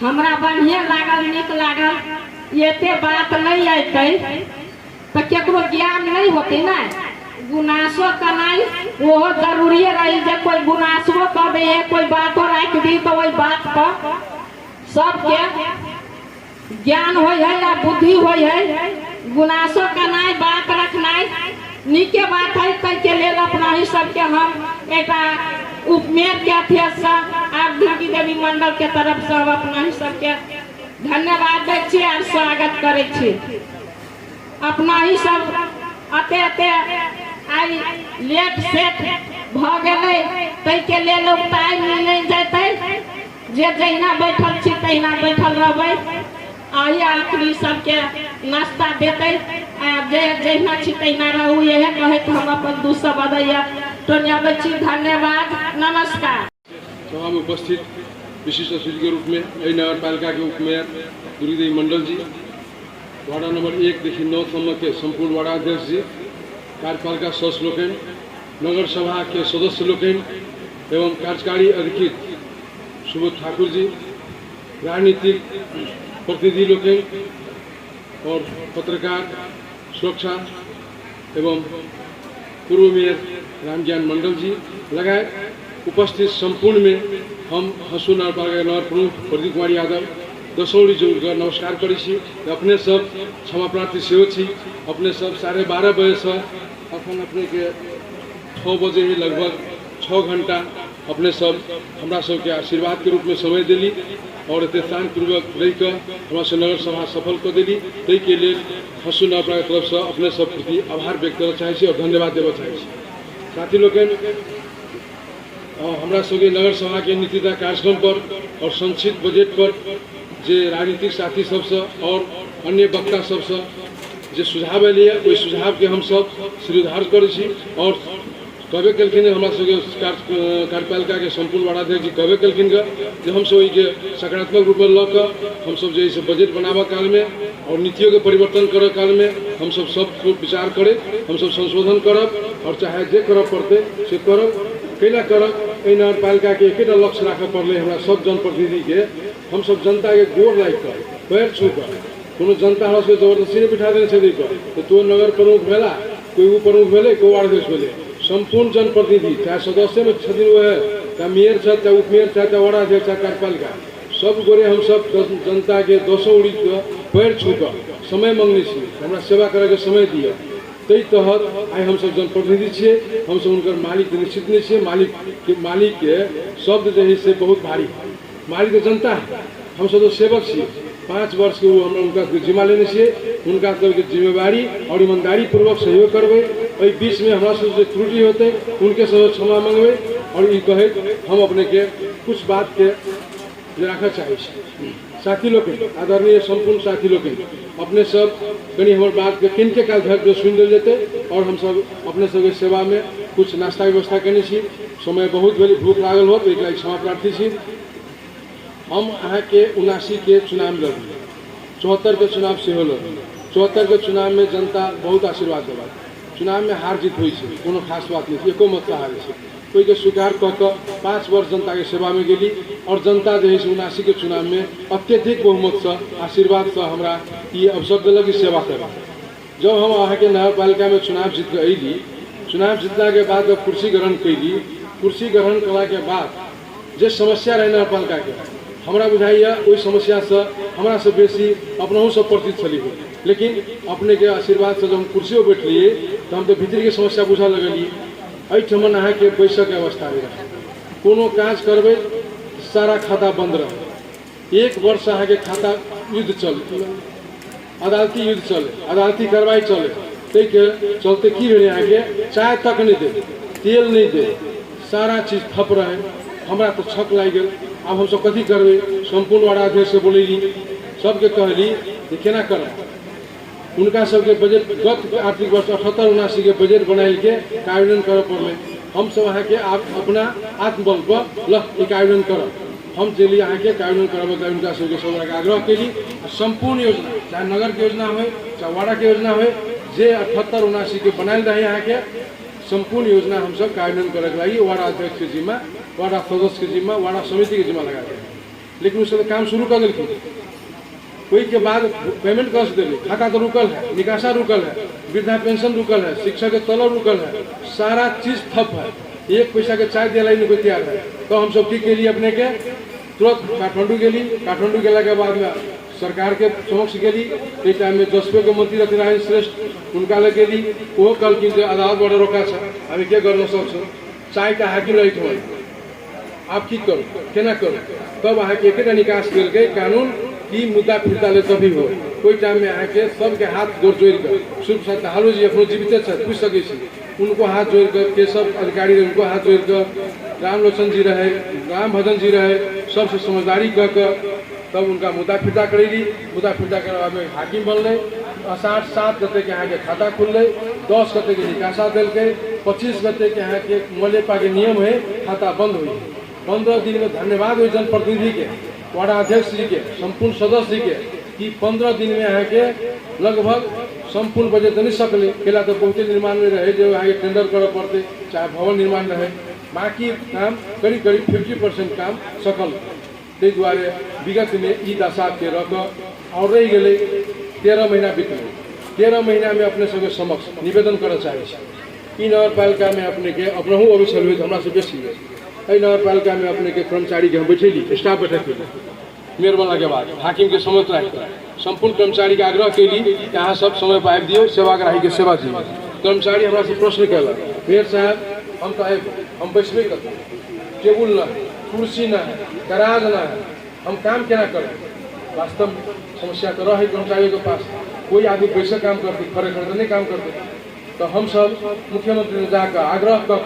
हमरा बढ़िया लागल निक लागल ये बात नहीं आते तो केकरो ज्ञान नहीं होते ना गुनासो करनाई वो जरूरी रही जे कोई गुनासो कर दे कोई बात रख दी तो वही बात पर सबके ज्ञान हो या बुद्धि हो गुनासो करनाई बात रखनाई नीके बात है तै के लेल अपना ही सबके हम एक उपमेय के अध्यक्ष आरती देवी मंडल के तरफ से अपना ही सबके धन्यवाद दै छी और स्वागत करे छी अपना ही सब अते आई लेट सेट भ गेलै तै के लेल टाइम नहीं जैते जे जहिना बैठल छी तहिना बैठल रहबै आही आखिरी सबके नाश्ता देते जे जहिना छी तहिना रहू यह कहे तो हम अपन दू सब बदैया टोनियाबै छी धन्यवाद नमस्कार सभा में उपस्थित विशिष्ट अतिथि के रूप में यही नगर पालिका के उपमेयर दुर्गदेवी मंडल जी वार्ड नंबर 1 देखी 9 सम्म के संपूर्ण वार्ड अध्यक्ष जी कार्यपालिका सदस्य लोकन नगर सभा के सदस्य लोकन एवं कार्यकारी अधिकृत सुबोध ठाकुर जी राजनीतिक प्रतिनिधि लोकन और पत्रकार सुरक्षा एवं पूर्व मेयर रामज्ञान मंडल जी लगायत उपस्थित संपूर्ण में हम हसू नगर प्रमुख प्रदीप कुमार यादव दसौड़ी जोड़ नमस्कार करी छी। अपने सब क्षमा प्रार्थी सेहो छी। अपने सब 12:30 बजे से अखन अपने के 6 बजे ही लगभग 6 घंटा अपने सब हमरा सबके आशीर्वाद के रूप में समय दिली और एते शांतिपूर्वक रह कर हमरा सब नगर सभा सफल कर दिली। ताहि के लिए हसू नगर के तरफ से अपने सब प्रति आभार व्यक्त करना चाहे छी और धन्यवाद देना चाहे छी। साथी लोग हमरा सबके नगर सभा के नीतिता कार्यक्रम पर और संक्षिप्त बजट पर जे राजनीतिक साथी सबसे और अन्य वक्ता सबसे जे सुझाव एलिए ओहि सुझाव के हम सब स्वीकार करै छी और कहबे कलखिन हमरा सबके कार्यपालिका के संपूर्ण वार्डाध्यक्ष जी कहबे कलखिन जे हम सब के सकारात्मक रूप में लऽ कऽ हम सब जे बजट बनाबऽ काल में और नीतियों के परिवर्तन करऽ काल में हम सब विचार करे, हम सब संशोधन करब और चाहे जे करऽ पड़ते से करब। कैला करब एहि नगरपालिका के एकेटा लक्ष्य राखऽ पड़लै हमरा सब जनप्रतिनिधि के। हम सब जनता के गोर लागि कर पैर छू कर कोनो जनता हमरा सबके जबरदस्ती नहीं बिठा देने छेदै कर तो तू नगर प्रमुख भेला कोई वो प्रमुख भेले कोई वार्ड अध्यक्ष भेले संपूर्ण जनप्रतिनिधि चाहे सदस्य में छथिन वो है चाहे मेयर छथि चाहे उपमेयर छथि चाहे वार्ड अध्यक्ष चाहे कार्यपालिका सब गोरे हम सब जनता के 200 उड़ी के पैर छू कर समय मांगने छी हमरा सेवा करे के समय दिए। ताहि तहत आइ हम सब जनप्रतिनिधि छियै, हम सब उनकर मालिक निश्चित नहीं छियै। मालिक के शब्द जो है से बहुत भारी, मालिक तो जनता है, हम सब तो सेवक छियै। 5 वर्ष के वो हम उनका जिम्मा लेने छियै, उनका सबके जिम्मेवारी और ईमानदारी पूर्वक सहयोग करबै। एहि बीच में हमरा सब जे त्रुटि होते उनके सब क्षमा मांगबै और ई कहे हम अपने के कुछ बात के रखा चाहे छी। साथी लोग आदरणीय संपूर्ण साथी लोग अपने सब कनी हमर बात के किनके काल घर जो सुन लेते और हम सब अपने सबके सेवा में कुछ नाश्ता व्यवस्था करने छी। समय बहुत भेल, भूख लागल हो तो एक क्षमा प्रार्थी छी। हम अहाँ के 79 के चुनाव लड़ली, 74 के चुनाव से लड़ली। 74 के चुनाव में जनता बहुत आशीर्वाद देवा, चुनाव में हार जीत हुई है, कोनो खास बात नहीं, एको मतलब हारे है। कोई के स्वीकार कऽ कऽ 5 वर्ष जनता के सेवा में गेली और जनता जो है 79 के चुनाव में अत्यधिक बहुमत से आशीर्वाद से हमरा ये अवसर दिलक कि सेवा करब। जब हम अहाँ के नगरपालिका में चुनाव जीत के अयली, चुनाव जीतला के बाद जब कुर्सी ग्रहण कैली, कुर्सी ग्रहण कला के बाद जे समस्या रहे नगरपालिका के हमरा बुझाइया ओहि समस्या से हमरा से बेसी अपनहु सब परिचित छली। लेकिन अपने के आशीर्वाद से जब हम कुर्सी पर बैठलिए तो हम तो भीतर के समस्या बुझा लगलिए। एहिठमन अहाँ के बैसक के अवस्था रहे, कोनो काज करबै सारा खाता बंद रहे। 1 वर्ष अहाँ के खाता युद्ध चले, अदालती युद्ध चले, अदालती कार्रवाई चले। ताहि के चलते की भेलै अहाँ के चाय तक नहीं दे, तेल नहीं दे, सारा चीज ठप रहे। हमरा तो छक लागि गेल, आब हम सब कथी करबै। संपूर्ण वार्ड अध्यक्ष से बोलैली, सबके कहली जे केना करब। उनका सबके बजट गत आर्थिक वर्ष 78-79 के बजट बनाइल के कार्यान्वयन करे पड़ले। हम सब अहाँ के अपना आत्मबल पर कार्यान्वयन करब। हम चली अहाँ के कार्यान्वयन करब उनका सबके सब आग्रह केली। संपूर्ण योजना चाहे नगर के योजना हो चाहे वार्ड के योजना हो जे 78-79 के बनाइल रहे अहाँ के संपूर्ण योजना हम सब कार्यान्वयन करे के लागि वार्ड अध्यक्ष के जिम्मा, वार्ड सदस्य के जिम्मा, वार्ड समिति के जिम्मा लगा दे। लेकिन उससे काम शुरू कर दिलखिन। कोई के बाद पेमेंट कर देली, खाता तो रुकल है, निकासा रुकल है, वृद्धा पेंशन रुकल है, शिक्षा के तलब रुकल है, सारा चीज ठप है। 1 पैसा के चाय दिला नहीं कोई तैयार है। तो हम सब की लिए अपने के तुरंत काठमांडू गेली। काठमांडू गेला के बाद में सरकार के समक्ष गेली। इस टाइम में जसपे के मंत्री रहते नारायण श्रेष्ठ, उनका लग गेली। वो कहलखिन जे अदालत बड़ा रोका छै, अभी के गर्न सकछो, चाय का हाकिम रही हो, आप की करू केना करू। तब अहाँ के एकेटा निकास कल गए कानून की मुद्दा फिरता ले तभी हो। कोई टाइम में अहाँ के सबके हाथ जोड़ कर शुभ सत्य हालू जी अपनो जीवित छथि, पूछ सकै छी, उनको हाथ जोड़ कर केशव अधिकारी रहे उनको हाथ जोड़ कर, रामलोचन जी रहे, राम भजन जी रहे, सबसे समझदारी कह कर तब उनका मुद्दा फिरता करेली। मुद्दा फिरता के बाद में हाकिम बनले। 7 गते के अहाँ के खाता खुलले, 10 गते के निकासा दिलके, 25 गते के अहाँ के मलेपा के नियम है खाता बंद हुई। 15 दिन में धन्यवाद हुई जनप्रतिनिधि के, वार्ड अध्यक्ष जी के, संपूर्ण सदस्य जी के कि 15 दिन में अहाँ के लगभग संपूर्ण बजट नहीं सकले। केला तो बहुते निर्माण में रहे जो अहाँ के टेंडर करे पड़ते, चाहे भवन निर्माण रहे, बाकी काम करीब 50% काम सकल। ताहि दुआरे विगत में ई दशा के रख और रह गए 13 महीना बीतल। 13 महीना में अपने सबके समक्ष निवेदन करऽ चाहे छी ई नगरपालिका में अपने के अपनहु अबै छलहुँ हमरा से बेसी एहि नगरपालिका में अपने के कर्मचारी के हम बैठेली स्टाफ बैठक केली मेयर बनला के बाद हाकिम के समय राखि संपूर्ण कर्मचारी के आग्रह केली कि अहाँ सब समय पर आबि दियौ सेवाग्राही के सेवा दियौ। कर्मचारी हमरा से प्रश्न कयलक मेयर साहब हम तो हम बैसबे करते टेबुल ना है कुर्सी ना है दराज ना है हम काम केना करें। वास्तव में समस्या तो रहे कर्मचारियों के पास कोई आदमी पैसे काम करते खड़े खड़े नहीं काम करते। तो हम सब मुख्यमंत्री ने जाकर आग्रह कर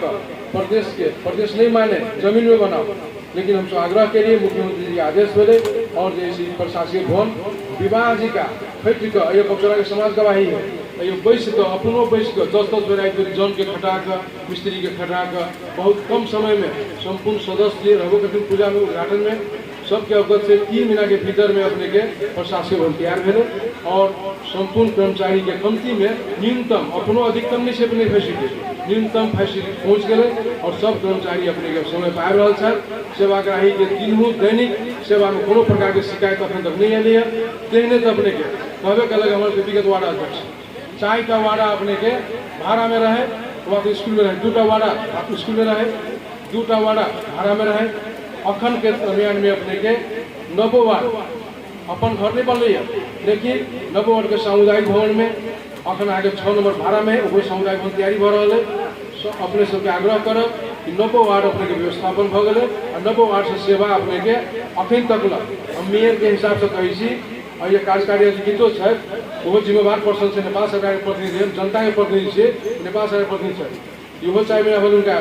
प्रदेश नहीं माने जमीन में बनाओ लेकिन हम सब आग्रह के लिए मुख्यमंत्री जी आदेश मिले और जैसे प्रशासनिक भवन विवाह जी का फैक्ट्री का ये बक्सरा के समाज गवाही है ये बैस कर अपनों बैस कर 10-10 वेराइटी जन के खटा कर मिस्त्री के खटा कर बहुत कम समय में संपूर्ण सदस्य रहो कठिन पूजा में उद्घाटन में सबके अवगत से 3 महीना के भीतर में अपने के प्रशासनिक भवन तैयार भेले और संपूर्ण कर्मचारी के कमती में न्यूनतम अपनों अधिकतम नहीं से अपने फैसिलिटी न्यूनतम फैसिलिटी पहुँच गए और सब कर्मचारी अपने के समय पर आबि रहा है। सेवाग्राही के तीनों दैनिक सेवा में कोनो प्रकार के शिकायत अखन तक नहीं आए तेहने तो अपने के कहबे कल हमारे विगत वार्ड अध्यक्ष 4टा वार्ड अपने के भाड़ा में रहे वहाँ स्कूल में रहे 2टा वार्ड स्कूल में रहे 2टा वार्ड भाड़ा में रहे अखन के दरमियान में अपने के 9 वार्ड अपन घर नहीं बनल है लेकिन 9 वार्ड के सामुदायिक भवन में अखन आगे 6 नंबर भाड़ा में वो सामुदायिक भवन तैयारी भ रहा है। अपने सबके आग्रह करब कि 9 वार्ड अपने के व्यवस्थापन भ गए और 9 वार्ड से सेवा अपने के अखन तक हम मेयर के हिसाब से कही और ये कार्यकारी अधिकृतो है वो जिम्मेवार पर्सन से नेपाल सरकार के प्रतिनिधि जनता के प्रतिनिधि से नेपाल सरकार के प्रतिनिधि है इहो चाहिए उनका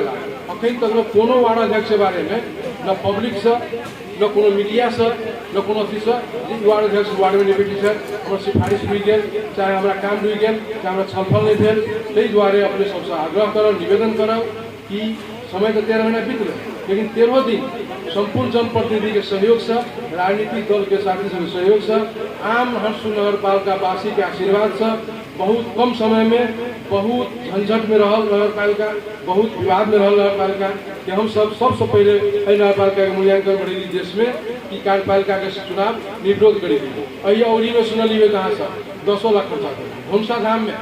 अखन तक कोनो वार्ड अध्यक्ष के बारे में न पब्लिक से न कोनो मीडिया से न कोनो अथी से वार्ड अध्यक्ष वार्ड में नहीं बैठी है हमारे सिफारिश हुई गए चाहे हमारा काम हुई गए चाहे हमारा छलफल नहीं भेल ताहि दुआरे अपने सबसे आग्रह करब निवेदन करब कि समय तो 13 महीना बीत गए लेकिन 13 दिन संपूर्ण जनप्रतिनिधि के सहयोग से राजनीतिक दल के साथी सब सहयोग से आम हर्षु नगरपालिका वासी के आशीर्वाद से बहुत कम समय में बहुत झंझट में रहल नगरपालिका बहुत विवाद में रहल नगरपालिका कि हम सबसे पहले नगरपालिका के मूल्यांकन करेली देश में कि कार्यपालिका के चुनाव निर्विरोध करेली अहिया उड़ी में सुनलिए कहाँ से 10 लाख खर्चा कर भूमसा धाम में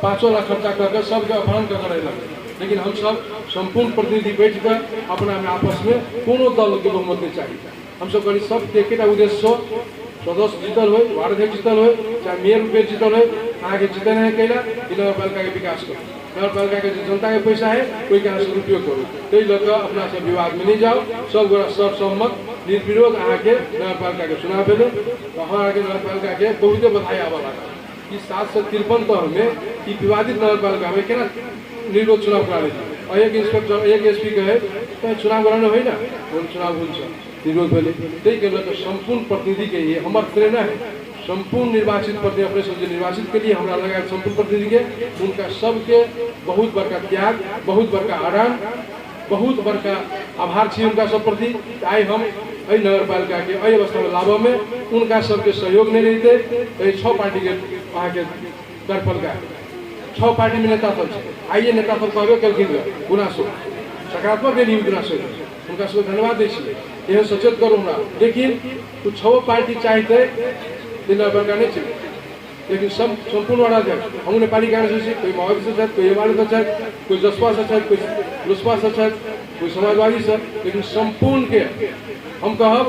5 लाख खर्चा करके सबके अपहरण कर रहे लेकिन हम सब संपूर्ण प्रतिनिधि बैठ कर अपना में आपस में कोनो दल के बहुमत नहीं चाहिए हम सब करी सब एक उद्देश्य सदस्य जीतल हो वार्ड अध्यक्ष जीतल हो चाहे मेयर रूप में जीतल हो आगे जीते नहीं कैला नगरपालिका के विकास करो नगरपालिका के जनता के पैसा है कोई के उपयोग करो ताहि लग अपना सब विवाद में नहीं जाओ सब गोरा सर्वसम्मत निर्विरोध आके नगरपालिका के चुनाव भेले आगे नगरपालिका के बहुते बधाई आवा लगा कि 753 तह में कि विवादित नगरपालिका में केना निर्विरोध चुनाव करा लेती और एक इंस्पेक्टर एक एसपी कहे तो चुनाव कराने हो ना चुनाव निर्विरोध भेले ताहि के लग संपूर्ण प्रतिनिधि के लिए हमार प्रेरणा है संपूर्ण निर्वाचित प्रतिनिधि अपने सब निर्वाचित के लिए हमारा लगा संपूर्ण प्रतिनिधि के उनका सबके बहुत बड़का त्याग बहुत बड़का आराम बहुत बड़का आभार छी उनका सब प्रति आई हम अ नगरपालिका के अवस्था में लाभ में उनका सबके सहयोग नहीं रहते 6 पार्टी के वहाँ के कार्यपालिका 6 पार्टी में नेता सब आइए नेता सब कहबे कलखिन गुनासो सकारात्मक देली गुनासो उनका सब धन्यवाद दै छी यह सचेत करूँ लेकिन कुछ 6 पार्टी चाहते नगरपालिका नहीं चाहिए लेकिन संपूर्ण वार्ड अध्यक्ष हम नेपाली कांग्रेस से कोई माओवादी से कोई एमाले से कोई जसपा से कोई लोसपा से कोई समाजवादी से लेकिन संपूर्ण के हम कहब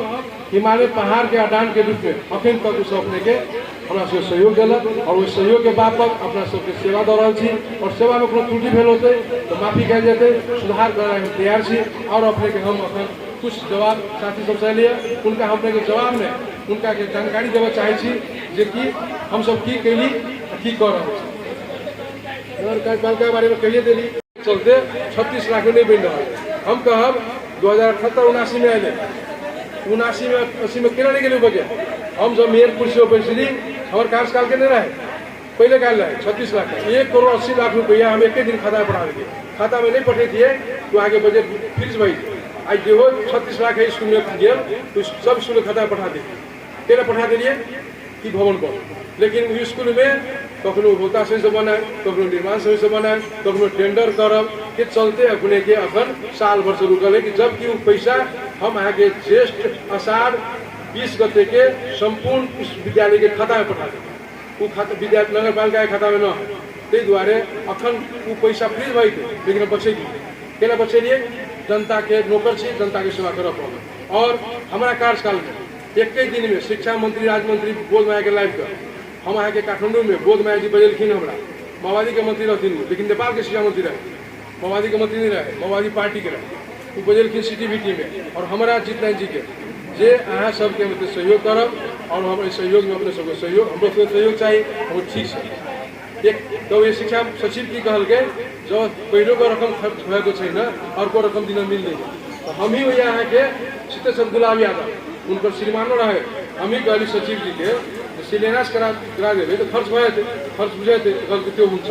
हिमालय पहाड़ के अडान के रूप में अखन तक उस अपने के अपना सब सहयोग दिलक और वही सहयोग के बाबत अपना सबके सेवा दे रहा छी और सेवा में कोनो त्रुटि भेल होते तो माफी कल जाते सुधार कराए हम तैयार छी और अपने के हम अपन कुछ जवाब साथी सबसे लिए उनका अपने के जवाब में उनका के जानकारी देवा चाहे छी जे कि हम सब की कैली की कर रहे कार्यपालिका के बारे में कहिए देली चलते 36 लाख नहीं बन रहा हम कहब 2078-79 में आए 79 में 80 में केना नहीं गए बजे हम जब मेयर कुर्सी पर बैसली हमारे कार्यकाल के नहीं रहे पहले काल रहे 36 लाख 1 करोड़ 80 लाख रुपया हम एक दिन खाता में पढ़ा दिए खाता में नहीं पठे दिए तो आगे बजट फिक्स भाई आज जो 36 लाख है स्कूल में गया तो सब स्कूल खाता में पठा दिए केना पठा दिए कि भवन पर लेकिन स्कूल में कखनो उपभोक्ता सही से बनाए कखनो निर्माण सही से बनाए कखनो टेंडर करब के चलते अपने के अखन साल भर से रुकल है कि जबकि वो पैसा हम आगे ज्येष्ठ आषाढ़ 20 गते के संपूर्ण विद्यालय के खाता में पठा दें वो खाता विद्यालय नगरपालिका के खाता में न ताहि दुआरे अखन वो पैसा फ्रीज भई लेकिन बचे केना बचेलिए जनता के नौकर छी जनता के सेवा करऽ पड़ल। और हमारा कार्यकाल में एक दिन में शिक्षा मंत्री राज्य मंत्री बोध माया के लाइव कर हम अहाँ के काठमांडू में बोध माया जी बजेलखिन हमरा माओवादी के मंत्री रहथिन लेकिन नेपाल के शिक्षा मंत्री रहे माओवादी के मंत्री नहीं रहे माओवादी पार्टी के रहे वो बजेलखिन सिटीवीटी में। और हमारा जीतनाथ जी के जे अहाँ सबके मतलब सहयोग करब और हम सहयोग में अपने सबके सहयोग हमरो सबके सहयोग चाहिए हम ठीक है। एक तो ये शिक्षा सचिव की कहल गए जो पहले को रकम खर्च भएको छैन अर्को रकम दिन मिल्दैन तो हम ही यहाँ के सीतेश्वर गुलाब यादव उनकर श्रीमान रहे हम ही कहली सचिव जी के शिलान्यास करा देवे तो खर्च भए खर्च बुझे त्यो हुन्छ।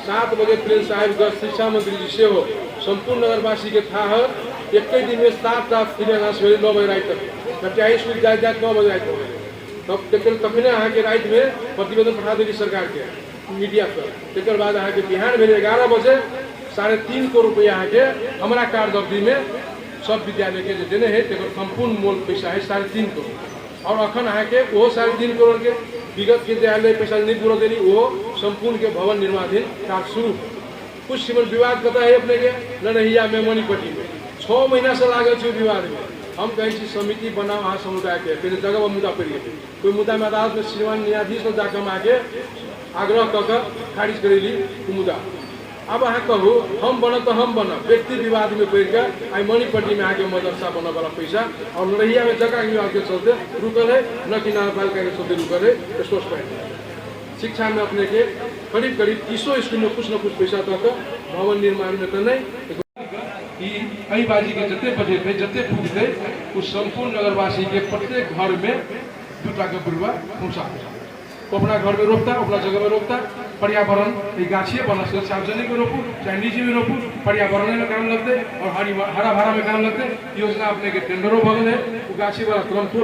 7 बजे प्रिंस साहब शिक्षा मंत्री जी से हो संपूर्ण नगरवासी के था एक दिन में 7 शिलान्यास भेल 9 बजे रात तक कटियाई स्कूल जाए 9 बजे रात तक तखने अहाँ के रात में प्रतिवेदन पठा देली सरकार के मीडिया पर तकर बाद अहाँ के बिहान भेल 11 बजे 3.5 करोड़ रुपया अहाँ के हमारा कार्ड अवधि में सब विद्यालय के जो देने है तकर संपूर्ण मोल पैसा है 3.5 करोड़। और अखन अहाँ के वो 3.5 करोड़ के विगत के विद्यालय पैसा नहीं पूरा देनी वो संपूर्ण के भवन निर्माणाधीन कार्य शुरू कुछ सीमन विवाद कता है अपने के ननहिया में मणिपट्टी में 6 महीना से लागल छै विवाद में हम कहे समिति बनाओ अहाँ समुदाय के पहले जगह पर मुद्दा पड़ गए कोई मुद्दा में अदालत में श्रीमान न्यायाधीश जाकर हम आके आग्रह कर खारिज करेली मुद्दा। अब अहाँ कहू हम बनब तो हम बनब व्यक्ति विवाद में पड़ कर आई मणिपट्टी में आके मदरसा बनने वाला पैसा और नरहिया में जगह विवाद के चलते रुकल है न कि नगरपालिका के चलते रुकल है सोच पाए। शिक्षा में अपने के करीब 30 स्कूल में कुछ न कुछ पैसा तक भवन निर्माण में तो नहीं कई बाजी के जते बजे थे जते फूकते उस संपूर्ण नगरवासी के प्रत्येक घर में 2 टा के बुढ़वा पहुँचा अपना घर में रोपता अपना जगह में रोपता पर्यावरण गाछिए बना सार्वजनिक में रोपू चाहे निजी में रोपू पर्यावरण में काम लगते और हरा भरा में काम लगते योजना अपने के टेंडरों भगल है वो गाछी वाला तुरंत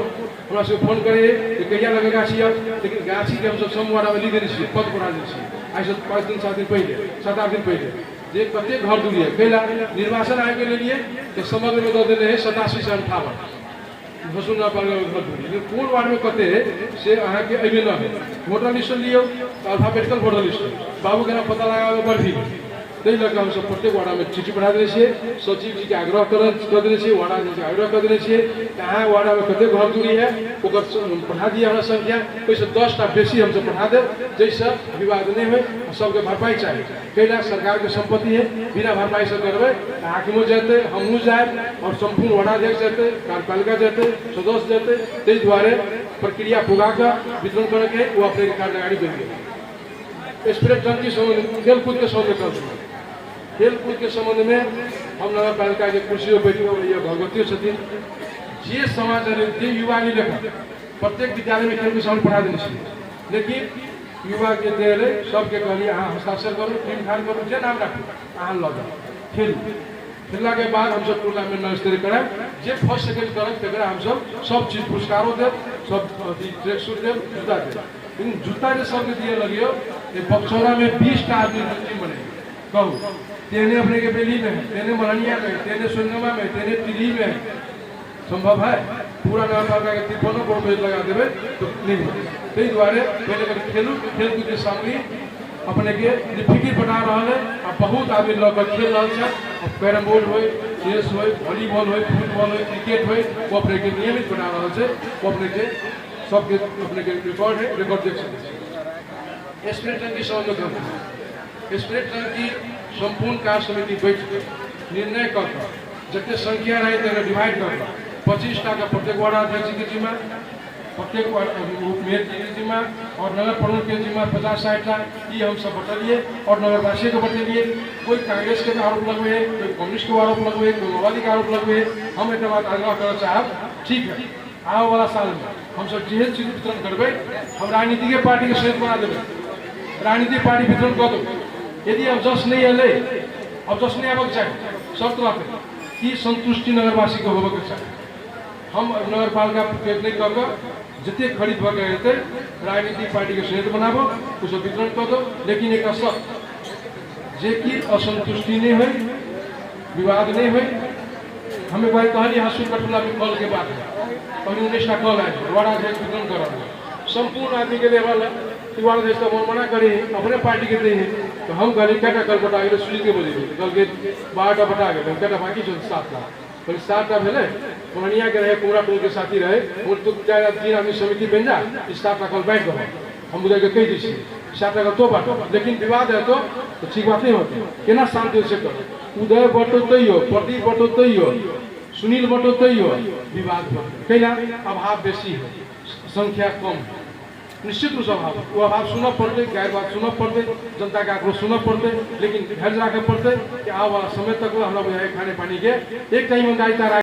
हमरा से फोन करे कि कहिया लगे गाछी अब लेकिन गाछी के हम सब समूह में ली देने पद बना देने आज से 5 दिन 7 दिन पहले 7-8 दिन पहले जे प्रत्येक घर दूरी है कैला निर्वाचन आयोग के लिए तो समग्र में दे देने हैं 87 से 58 भसुन घर दूरी कोन वार्ड में कते से अहाँ के अभी न है वोटर लिस्ट लियो अल्फाबेटिकल वोटर लिस्ट बाबू के नाम पता लगा बढ़ी ताहि लऽ कऽ हम सब प्रत्येक वार्ड में चिट्ठी पठा देने छियै सचिव जी के आग्रह कर देने छियै वार्ड में आग्रह कर देने छियै अहाँ वार्ड में कते घर दूरी है ओकर पठा दिए हमरा संख्या ओहिसँ 10 टा बेसी हम सब पठा देब जैसे विवाद नहीं हो सबके भरपाई चाहिए कैला सरकार के संपत्ति है बिना भरपाई से करबै हाकिमो जेतै हमहूँ जायब और संपूर्ण वार्डाध्यक्ष जेतै कार्यपालिका जेतै सदस्य जेतै ताहि दुआरे प्रक्रिया पुगा कऽ वितरण करके वो अपने कार्यकारी बनि गेल। स्प्रे टंकी संबंध खेलकूद के संबंध खेलकूद के संबंध में हम नगर पालिका के कुर्सी बैठे भगवती छथिन जे समाज जे युवा के लेकर प्रत्येक विद्यालय में खेल के सामने पढ़ा देने लेकिन युवा के दे रहे सबके कहलिए अहाँ हस्ताक्षर करू टीम ठान करू जे नाम राखू अहाँ लऽ जाउ खेलू खेलला के बाद हम सब टूर्नामेंट स्तरीय कराब जे फर्स्ट सेकेंड करब तकरा हम सब चीज पुरस्कारों देव सब ट्रैक सूट देव जूता देव लेकिन जूता के सबके दिए लगियो बक्सौरा में 20 टा आदमी टीम बने कहू तेने अपने के बेली में तेने मरनिया में तेने सोनगमा में तेने टिली में संभव है पूरा नगरपालिका के 53 करोड़ रुपये लगा देवे तो नहीं होगा ताहि दुआरे पहले खेलू खेलकूद के सामने अपने के फिक्र बना रहा है और बहुत आदमी लग खेल रहा है कैरम बोर्ड हो चेस हो वॉलीबॉल हो फुटबॉल हो क्रिकेट हो वो अपने के नियमित बना रहा है वो अपने के सबके अपने के रिकॉर्ड है रिकॉर्ड देख सकते स्प्रे टंकी संबंध स्प्रे टंकी संपूर्ण कार्य समिति बैठ निर्णय कर जते संख्या रहे तेरे डिवाइड कर 25 टा का प्रत्येक वार्ड अध्यक्ष के जिम्मा प्रत्येक मेयर के जिम्मा और नगर प्रमुख के जिम्मा 50-60 टा ये हम सब बटलिए और नगरवासी को बटलिए कोई कांग्रेस के आरोप लगवे कोई कम्युनिस्ट के आरोप लगवे कोई माओवादी का आरोप लगवे हम एक बात आग्रह करना चाहब ठीक है आने वाला साल में हम सब जेहन चीज वितरण करबे हम राजनीतिक पार्टी के सहयोग बना देवे राजनीतिक पार्टी वितरण कर दो यदि अब जस नहीं अल अब जस नहीं आबक चाहिए शर्त रहते कि संतुष्टि नगरवासी को होबक चाहिए हम नगरपालिका नहीं कर जिते खरीद भर हेतु राजनीतिक पार्टी के सहयोग बनाब उसको वितरण कर दो लेकिन एक शर्त जे कि असंतुष्टि नहीं हो विवाद नहीं हो हमें भाई कहली हंसू कटुला में कल के बात है 19 टा कल आए वार्ड अध्यक्ष वितरण कर संपूर्ण आदमी के लेवल युवा देश तो मन मना करे अपने पार्टी के रही तो हम कहली क्या कल बटा गए सुनील के बजे कल के 12टा बटा गए क्या बाकी 7टा कल 7टा भेले पूर्णिया के रहे पूरा टोल के साथी रहे वो तो चाहे 3 आदमी समिति बन जा 7टा कल बैठ गए हम बुझे के कह दी 7टा कल तो बाटो लेकिन विवाद है तो ठीक बात नहीं होती केना शांति से करो उदय बटो तैयो प्रदीप बटो तैयो सुनील बटो तैयो विवाद कैला अभाव बेसी है संख्या कम है निश्चित रूप से अभाव वो अभाव सुनना पड़ते गैर बात सुनना पड़ते जनता के आक्रोश सुनना पड़ते लेकिन धैर्य रखे पड़ते कि आने वाला समय तक हमारा बुझाए खाने पानी के एक टाइम मंगाई तारा